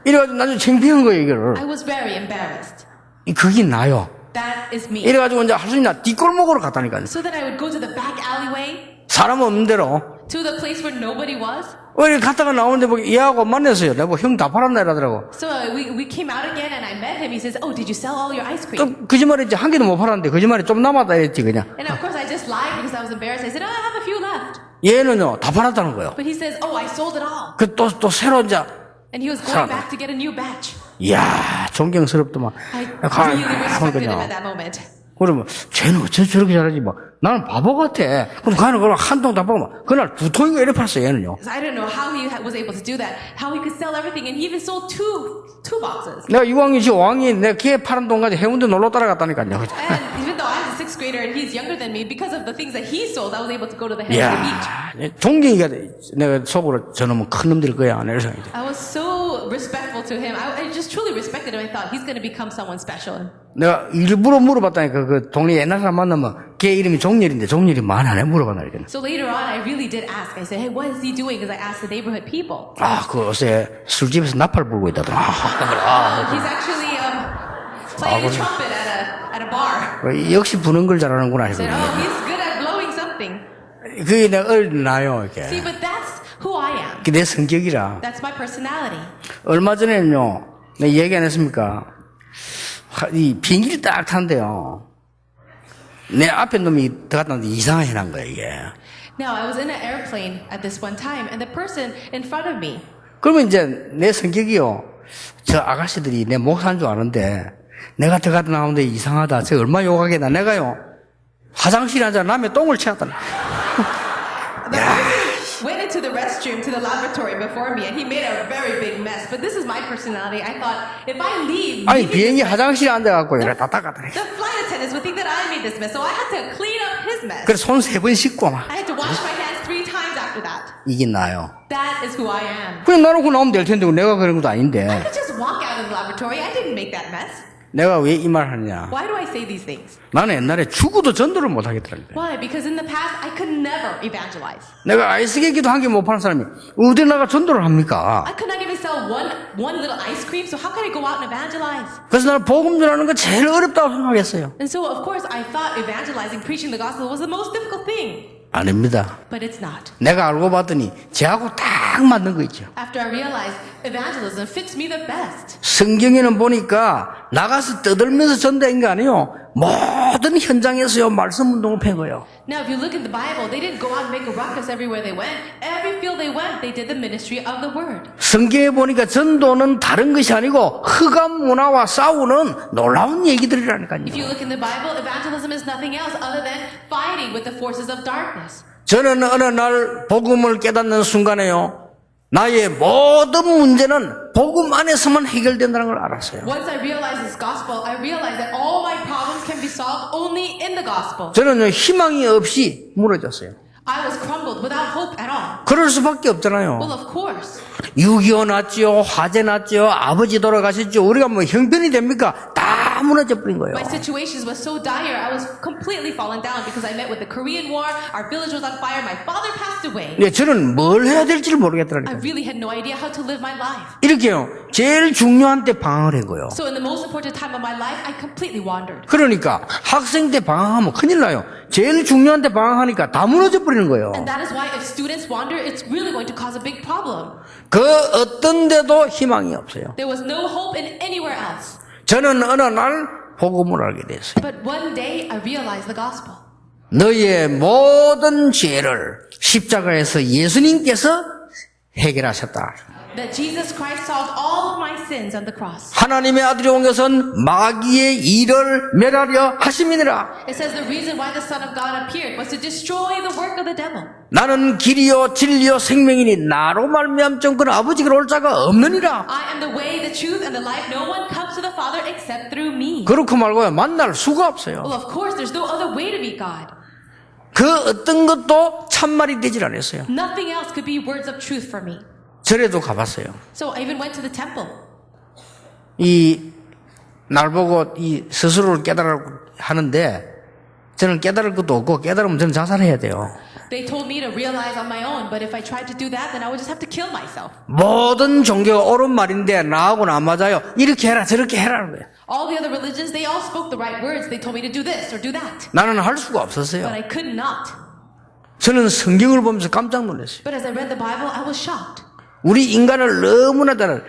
Speaker 1: 이래가지고 나중에 창피한 거예요 이거를.
Speaker 2: I was very embarrassed.
Speaker 1: 그게 나요.
Speaker 2: That is me.
Speaker 1: 이래가지고 이제 할 수 있나 뒷골목으로 갔다니까요.
Speaker 2: So then I would go to the back alleyway,
Speaker 1: 사람 없는 대로.
Speaker 2: to the place where nobody was.
Speaker 1: 이렇게 갔다가 나오는데 뭐 얘하고 만났어요. 내가 형 다 팔았나 이러더라고.
Speaker 2: So we came out again, and I met him. He says, oh, did you sell all your ice cream?
Speaker 1: 또 거짓말했지. 한 개도 못 팔았는데 거짓말이 좀 남았다 했지 그냥.
Speaker 2: And of course, I just lied because I was embarrassed. I said, oh, I have a few left.
Speaker 1: 얘는요 다 팔았다는 거예요.
Speaker 2: But he says, oh, I sold it all.
Speaker 1: 또 새로 이제.
Speaker 2: And he was going back to get a new batch.
Speaker 1: 이야 존경스럽더만.
Speaker 2: I really respected him at that moment.
Speaker 1: 그러면 쟤는 어째 저렇게 잘하지 뭐 나는 바보 같아. 그럼 가는 걸 한 통 다 팔고 그날 2통인가 이래 팔았어 얘는요.
Speaker 2: So I don't know how he was able to do that, how he could sell everything, and he even sold two boxes.
Speaker 1: 내가 6학년, 5학년 내가 걔 파는 동안에 해운대 놀러 따라갔다니까요.
Speaker 2: And even though I was a 6th grader and he's younger than me, because of the things that he sold, I was able to go to the Haeundae beach.
Speaker 1: 이야 존경이가 돼. 내가 속으로 저놈은 큰 놈들 거야 내 생각이지.
Speaker 2: I was so respectful to him. I just truly respected him. I thought he's going to become someone special.
Speaker 1: 내가 일부러 물어봤다니까 그 동네 옛날 사람 만나면 걔 이름이 종렬인데 종렬이 많아네 물어봤다니까.
Speaker 2: So later on, I really did ask. I said, hey, what is he doing? Because I asked the neighborhood people.
Speaker 1: 그 요새 술집에서 나팔 불고 있다더라.
Speaker 2: He's actually playing a trumpet at a bar.
Speaker 1: 역시 부는 걸 잘하는구나.
Speaker 2: I said, oh, he's good at blowing something.
Speaker 1: 그게 내가 어린나요 이렇게.
Speaker 2: See, but that's who I am.
Speaker 1: 그게 내 성격이라.
Speaker 2: That's my personality.
Speaker 1: 얼마 전에는요, 내가 얘기 안 했습니까? 이 비행기를 딱 타는데요. 내 앞에 놈이 들어갔다는데 이상하게 난 거야, 이게.
Speaker 2: Now, I was in an airplane at this one time, and the person in front of me,
Speaker 1: 그러면 이제 내 성격이요. 저 아가씨들이 내 목사인 줄 아는데, 내가 들어갔다 나오는데 이상하다. 저 얼마 욕하겠나. 내가요, 화장실에 앉아 남의 똥을 채웠다.
Speaker 2: the person went into to the restroom, to the laboratory before me, and he made a very big mess. But this is my personality. I thought, if I leave,
Speaker 1: 아니
Speaker 2: maybe
Speaker 1: 비행기 화장실에 앉아갖고 이래 따따가더래.
Speaker 2: the flight attendants would think that I made this mess. So I had to clean up his mess.
Speaker 1: 그래서 손 3번 씻고 막
Speaker 2: I had to wash my hands 3 times after that.
Speaker 1: 이게 나요.
Speaker 2: That is who I am.
Speaker 1: 그냥 나놓고 나오면 될 텐데 내가 그런 것도
Speaker 2: I
Speaker 1: 아닌데
Speaker 2: could just walk out of the laboratory. I didn't make that mess.
Speaker 1: 내가 왜 이 말 하느냐.
Speaker 2: Why do I say these things?
Speaker 1: 나는 옛날에 죽어도 전도를 못 하겠더라고요.
Speaker 2: Why? Because in the past, I could never evangelize.
Speaker 1: 내가 아이스케이크도 한 개 못 파는 사람이 어디 나가 전도를 합니까?
Speaker 2: I could not even sell one little ice cream, so how could I go out and evangelize?
Speaker 1: 그래서 나는 복음 전하는 거 제일 어렵다고 생각했어요.
Speaker 2: And so, of course, I thought evangelizing, preaching the gospel was the most difficult thing.
Speaker 1: 아닙니다.
Speaker 2: But it's not.
Speaker 1: 내가 알고 봤더니 쟤하고 딱 맞는 거 있죠.
Speaker 2: After I realized evangelism fits me the best.
Speaker 1: 성경에는 보니까 나가서 떠들면서 전도한 게 아니에요. 모든 현장에서요 말씀 운동을 팬 거예요.
Speaker 2: Now, if you look in the Bible, they didn't go out and make a ruckus everywhere they went. Every field they went, they did the ministry of the word.
Speaker 1: 성경에 보니까 전도는 다른 것이 아니고 흑암 문화와 싸우는 놀라운 얘기들이라니까요.
Speaker 2: If you look in the Bible, evangelism is nothing else other than fighting with the forces of darkness.
Speaker 1: 저는 어느 날 복음을 깨닫는 순간에요. 나의 모든 문제는 복음 안에서만 해결된다는 걸 알았어요.
Speaker 2: Once I realized this gospel, I realized that all my problems can be solved only in the gospel.
Speaker 1: 저는 희망이 없이 무너졌어요.
Speaker 2: I was crumbled without hope at all.
Speaker 1: 그럴 수밖에 없잖아요.
Speaker 2: Well, of course.
Speaker 1: 6.25 났죠. 화재 났죠. 아버지 돌아가셨죠. 우리가 뭐 형편이 됩니까? 다 무너져 버린 거예요.
Speaker 2: My situation was so dire, I was completely fallen down because I met with the Korean War, our village was on fire, my father passed away.
Speaker 1: 네, 저는 뭘 해야 될지를
Speaker 2: I
Speaker 1: 모르겠더라니까요.
Speaker 2: really had no idea how to live my life.
Speaker 1: 이렇게요. 제일 중요한 때 방황을 한 거예요.
Speaker 2: So in the most important time of my life, I completely wandered.
Speaker 1: 그러니까 학생 때 방황하면 큰일 나요. 제일 중요한 때 방황하니까 다 무너져 버리는 거예요.
Speaker 2: And that is why if students wander, it's really going to cause a big problem.
Speaker 1: 그 어떤 데도 희망이 없어요.
Speaker 2: There was no hope in anywhere else.
Speaker 1: 저는 어느 날 복음을 알게 됐어요.
Speaker 2: But one day, I realized the gospel.
Speaker 1: 너의 모든 죄를 십자가에서 예수님께서 해결하셨다.
Speaker 2: That Jesus Christ solved all of my sins on the cross.
Speaker 1: 하나님의 아들이 온 것은 마귀의 일을 멸하려 하심이니라.
Speaker 2: It says the reason why the Son of God appeared was to destroy the work of the devil.
Speaker 1: 나는 길이요 진리요 생명이니 나로 말미암 정권 아버지가 올 자가 없느니라.
Speaker 2: I am the way, the truth, and the life. No one comes to the Father except through me.
Speaker 1: 그렇고 말고요 만날 수가 없어요.
Speaker 2: Well, of course, there's no other way to meet God.
Speaker 1: 그 어떤 것도 참말이 되질 않았어요.
Speaker 2: Nothing else could be words of truth for me.
Speaker 1: 절에도 가봤어요.
Speaker 2: So I even went to the temple.
Speaker 1: 이 날 보고 이 스스로를 깨달으라고 하는데 저는 깨달을 것도 없고 깨달으면 저는 자살해야 돼요.
Speaker 2: They told me to realize on my own, but if I tried to do that, then I would just have to kill myself.
Speaker 1: 모든 종교가 옳은 말인데 나하고는 안 맞아요. 이렇게 해라 저렇게 해라는 거예요.
Speaker 2: All the other religions, they all spoke the right words. They told me to do this or do that.
Speaker 1: 나는 할 수가
Speaker 2: But
Speaker 1: 없었어요.
Speaker 2: I could not.
Speaker 1: 저는 성경을 보면서 깜짝 놀랐어요.
Speaker 2: But as I read the Bible, I was shocked.
Speaker 1: 우리 인간을 너무나 다른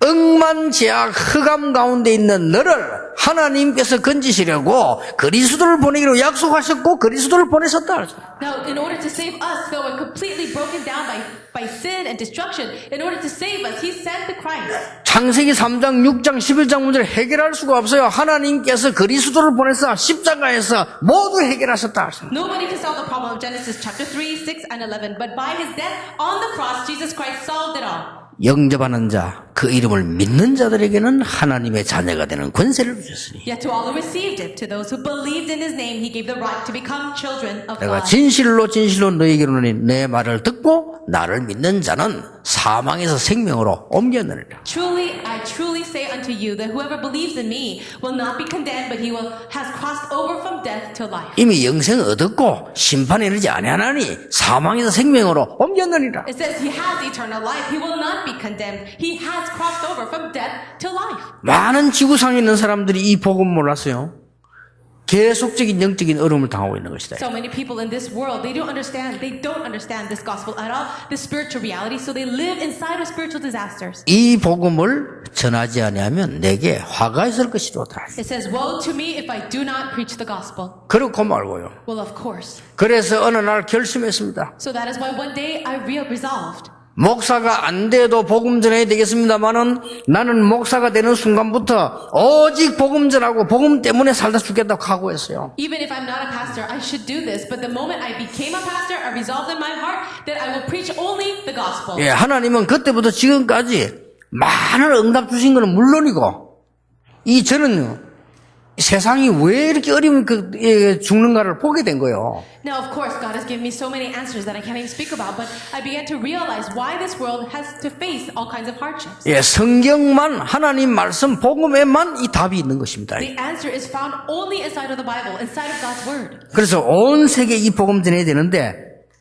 Speaker 1: 억만제약 흑암 가운데 있는 너를 하나님께서 건지시려고 그리스도를 보내기로 약속하셨고 그리스도를 보내셨다.
Speaker 2: Now, in order to save us, who are completely broken down by sin and destruction, in order to save us, He sent the Christ.
Speaker 1: 창세기 3장, 6장, 11장 문제를 해결할 수가 없어요. 하나님께서 그리스도를 보내서 십자가에서 모두 해결하셨다.
Speaker 2: Nobody can solve the problem of Genesis chapter 3, 6, and 11, but by His death on the cross, Jesus Christ solved it all.
Speaker 1: 영접하는 자, 그 이름을 믿는 자들에게는 하나님의 자녀가 되는 권세를 주셨으니
Speaker 2: Yet to all who received it, to those who believed in His name, He gave the right to become children of
Speaker 1: 내가
Speaker 2: God.
Speaker 1: 진실로 진실로 너희에게로니 내 말을 듣고 나를 믿는 자는 사망에서 생명으로 옮겼느니라.
Speaker 2: Truly, I truly say unto you that whoever believes in me will not be condemned, but he has crossed over from death to life.
Speaker 1: 이미 영생을 얻었고 심판에 이르지 아니하나니 사망에서 생명으로 옮겼느니라.
Speaker 2: It says he has eternal life. He will not be condemned. He has crossed over from death to life.
Speaker 1: 많은 지구상에 있는 사람들이 이 복음 몰랐어요. 계속적인 영적인 어려움을 당하고 있는 것이다.
Speaker 2: So many people in this world, they don't understand this gospel at all, the spiritual reality, so they live inside of spiritual disasters.
Speaker 1: 이 복음을 전하지 아니하면 내게 화가 있을 것이로다.
Speaker 2: It says, woe to me if I do not preach the gospel.
Speaker 1: 그렇고 말고요.
Speaker 2: Well, of course.
Speaker 1: 그래서 어느 날 결심했습니다.
Speaker 2: So that is why one day I resolved.
Speaker 1: 목사가 안 돼도 복음 전해야 되겠습니다만은 나는 목사가 되는 순간부터 오직 복음 전하고 복음 때문에 살다 죽겠다고 각오했어요.
Speaker 2: Even if I'm not a pastor, I should do this. But the moment I became a pastor, I resolved in my heart that I will preach only the gospel.
Speaker 1: 예, 하나님은 그때부터 지금까지 많은 응답 주신 것은 물론이고 저는요 세상이 왜 이렇게 어려운 죽는가를 보게 된 거예요.
Speaker 2: Now, of course, God has given me so many answers that I can't even speak about, but I began to realize why this world has to face all kinds of hardships.
Speaker 1: 예, 성경만 하나님 말씀 복음에만 이 답이 있는 것입니다.
Speaker 2: The answer is found only inside of the Bible, inside of God's Word.
Speaker 1: 그래서 온 세계에 이 복음 전해야 되는데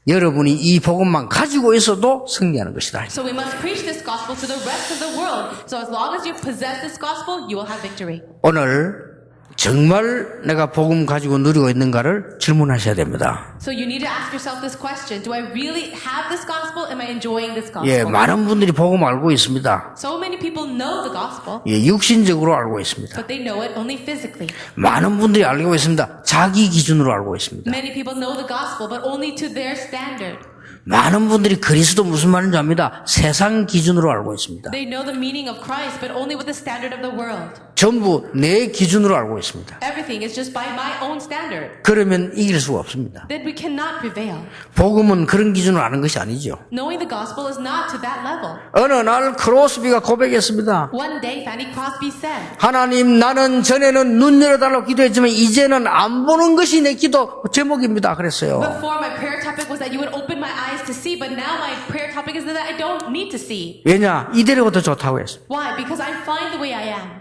Speaker 1: 여러분이 이 복음만 가지고 있어도 승리하는 것이다.
Speaker 2: So we must preach this gospel to the rest of the world. So as long as you possess this gospel, you will have victory.
Speaker 1: 오늘 정말 내가 복음 가지고 누리고 있는가를 질문하셔야 됩니다.
Speaker 2: So you need to ask yourself this question. Do I really have this gospel? Am I enjoying this gospel?
Speaker 1: 예, 많은 분들이 복음 알고 있습니다.
Speaker 2: So many people know the gospel,
Speaker 1: 예, 육신적으로 알고 있습니다.
Speaker 2: but they know it only physically.
Speaker 1: 많은 분들이 알고 있습니다. 자기 기준으로 알고 있습니다.
Speaker 2: Many people know the gospel, but only to their standard.
Speaker 1: 많은 분들이 그리스도 무슨 말인지 압니다. 세상 기준으로 알고 있습니다.
Speaker 2: They know the meaning of Christ, but only with the standard of the world.
Speaker 1: 전부 내 기준으로 알고 있습니다.
Speaker 2: Everything is just by my own standard.
Speaker 1: 그러면 이길 수가 없습니다.
Speaker 2: Then we cannot prevail.
Speaker 1: 복음은 그런 기준으로 아는 것이 아니죠.
Speaker 2: Knowing the gospel is not to that level.
Speaker 1: 어느 날 크로스비가 고백했습니다.
Speaker 2: One day, Fanny Crosby said,
Speaker 1: 하나님, 나는 전에는 눈 열어달라고 기도했지만 이제는 안 보는 것이 내 기도 제목입니다. 그랬어요.
Speaker 2: before my prayer topic was that you would open my eyes to see, but now my prayer topic is that I don't need to see.
Speaker 1: 왜냐? 이대로가 더 좋다고 했어요.
Speaker 2: Why? Because I'm fine the way I am.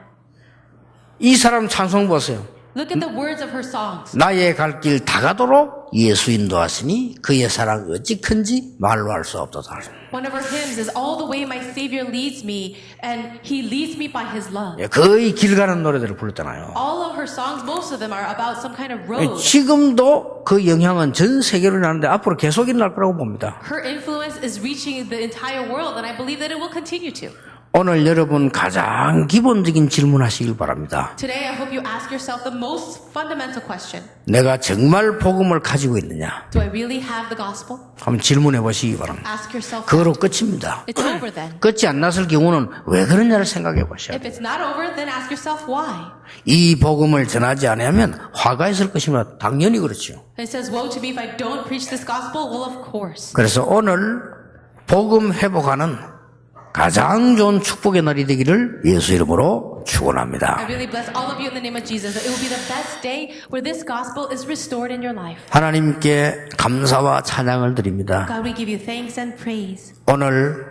Speaker 1: 이 사람 찬송 보세요.
Speaker 2: Look at the words of her songs.
Speaker 1: 나의 갈 길 다 가도록 예수 인도하시니 그의 사랑 어찌 큰지 말로 할 수 없도다.
Speaker 2: One of her hymns is all the way my Savior leads me, and He leads me by His love.
Speaker 1: 예, 거의 길 가는 노래들을 불렀잖아요.
Speaker 2: All of her songs, most of them are about some kind of road.
Speaker 1: 지금도 그 영향은 전 세계로 나는데 앞으로 계속 일어날 거라고 봅니다.
Speaker 2: Her influence is reaching the entire world, and I believe that it will continue to.
Speaker 1: 오늘 여러분 가장 기본적인 질문하시길 바랍니다.
Speaker 2: Today, I hope you ask yourself the most fundamental question.
Speaker 1: 내가 정말 복음을 가지고 있느냐?
Speaker 2: Do I really have the gospel?
Speaker 1: 한번 질문해 보시기 바랍니다.
Speaker 2: Ask yourself
Speaker 1: 그거로
Speaker 2: that.
Speaker 1: 끝입니다.
Speaker 2: It's over then.
Speaker 1: 끝이 안 났을 경우는 왜 그러냐를 생각해 보셔야
Speaker 2: If
Speaker 1: 돼요.
Speaker 2: it's not over, then ask yourself why.
Speaker 1: 이 복음을 전하지 않으면 화가 있을 것입니다. 당연히 그렇죠.
Speaker 2: It says, woe to me if I don't preach this gospel. Well, of course.
Speaker 1: 그래서 오늘 복음 회복하는 가장 좋은 축복의 날이 되기를 예수 이름으로
Speaker 2: I
Speaker 1: 축원합니다.
Speaker 2: really bless all of you in the name of Jesus. It will be the best day where this gospel is restored in your life.
Speaker 1: 하나님께 감사와 찬양을 드립니다.
Speaker 2: God, we give you thanks and praise.
Speaker 1: 오늘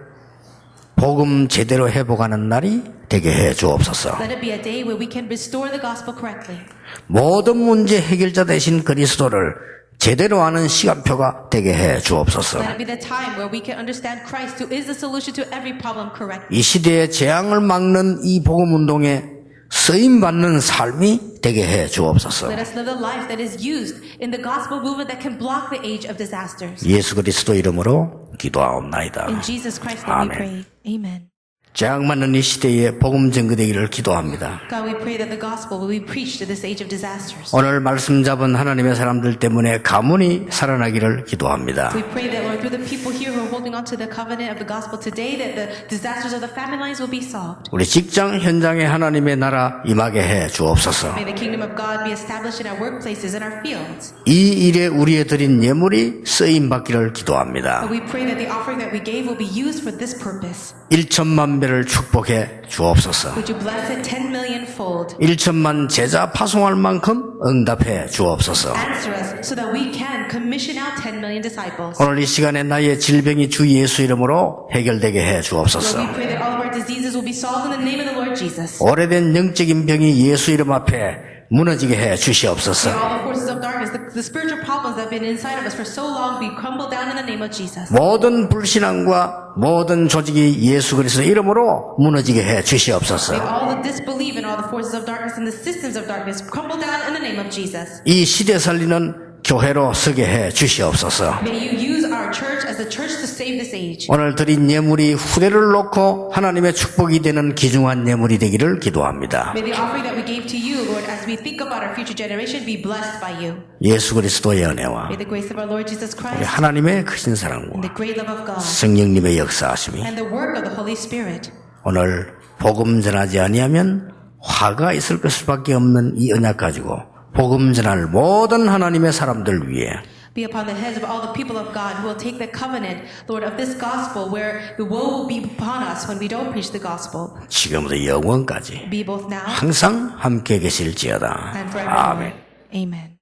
Speaker 1: 복음 제대로 회복하는 날이 되게 해 주옵소서.
Speaker 2: Let it be a day where we can restore the gospel correctly.
Speaker 1: 모든 문제 해결자 되신 그리스도를 제대로 아는 시간표가 되게 해 주옵소서.
Speaker 2: Let it be the time where we can understand Christ, who is the solution to every problem, correctly.
Speaker 1: 이 시대의 재앙을 막는 이 복음 운동에 쓰임 받는 삶이 되게 해 주옵소서.
Speaker 2: Let us live a life that is used in the gospel movement that can block the age of disasters.
Speaker 1: 예수 그리스도 이름으로 기도하옵나이다.
Speaker 2: In Jesus Christ's name we
Speaker 1: 아멘.
Speaker 2: pray. Amen.
Speaker 1: 재앙 맞는 이 시대에 복음 전거되기를 기도합니다.
Speaker 2: God, we pray that the gospel will be preached to this age of disasters.
Speaker 1: 오늘 말씀 잡은 하나님의 사람들 때문에 가문이 살아나기를 기도합니다.
Speaker 2: We pray that, Lord, through the people here who are holding on to the covenant of the gospel today, that the disasters of the famine lines will be solved.
Speaker 1: 우리 직장 현장에 하나님의 나라 임하게 해 주옵소서.
Speaker 2: May the kingdom of God be established in our workplaces and our fields.
Speaker 1: 이 일에 우리에 드린 예물이 쓰임 받기를 기도합니다.
Speaker 2: But we pray that the offering that we gave will be used for this purpose.
Speaker 1: 1천만 배를 축복해 주옵소서.
Speaker 2: Would you bless it 10 million fold?
Speaker 1: 1천만 제자 파송할 만큼 응답해 주옵소서.
Speaker 2: Answer us so that we can commission out 10 million disciples.
Speaker 1: 오늘 이 시간에 나의 질병이 주 예수 이름으로 해결되게 해
Speaker 2: Lord,
Speaker 1: 주옵소서.
Speaker 2: we pray that all of our diseases will be solved in the name of the Lord Jesus.
Speaker 1: 오래된 영적인 병이 예수 이름 앞에 무너지게 해 주시옵소서.
Speaker 2: All the forces of darkness, the spiritual problems that have been inside of us for so long, be crumbled down in the name of Jesus.
Speaker 1: 모든 불신앙과 모든 조직이 예수 그리스도 이름으로 무너지게 해 주시옵소서.
Speaker 2: May all the disbelief and all the forces of darkness and the systems of darkness crumble down in the name of Jesus.
Speaker 1: 이 시대 살리는 교회로 서게 해 주시옵소서.
Speaker 2: May you use our our church as the church to save this age.
Speaker 1: 오늘 드린 예물이 후대를 놓고 하나님의 축복이 되는 귀중한 예물이 되기를 기도합니다.
Speaker 2: May the offering that we gave to you, Lord, as we think about our future generation, be blessed by you.
Speaker 1: 예수 그리스도의 은혜와
Speaker 2: May the grace of our Lord Jesus
Speaker 1: 우리
Speaker 2: Christ
Speaker 1: 하나님의 크신
Speaker 2: and
Speaker 1: 사랑과
Speaker 2: the great love of God
Speaker 1: 성령님의 역사하심이
Speaker 2: and the work of the Holy Spirit
Speaker 1: 오늘 복음 전하지 아니하면 화가 있을 것밖에 없는 이 언약 가지고 복음 전할 모든 하나님의 사람들 위해
Speaker 2: be upon the heads of all the people of God who will take the covenant, Lord, of this gospel where the woe will be upon us when we don't preach the gospel.
Speaker 1: 지금부터 영원까지
Speaker 2: Be both now
Speaker 1: 항상 함께 계실지어다.
Speaker 2: and forevermore.
Speaker 1: 아멘.
Speaker 2: Amen.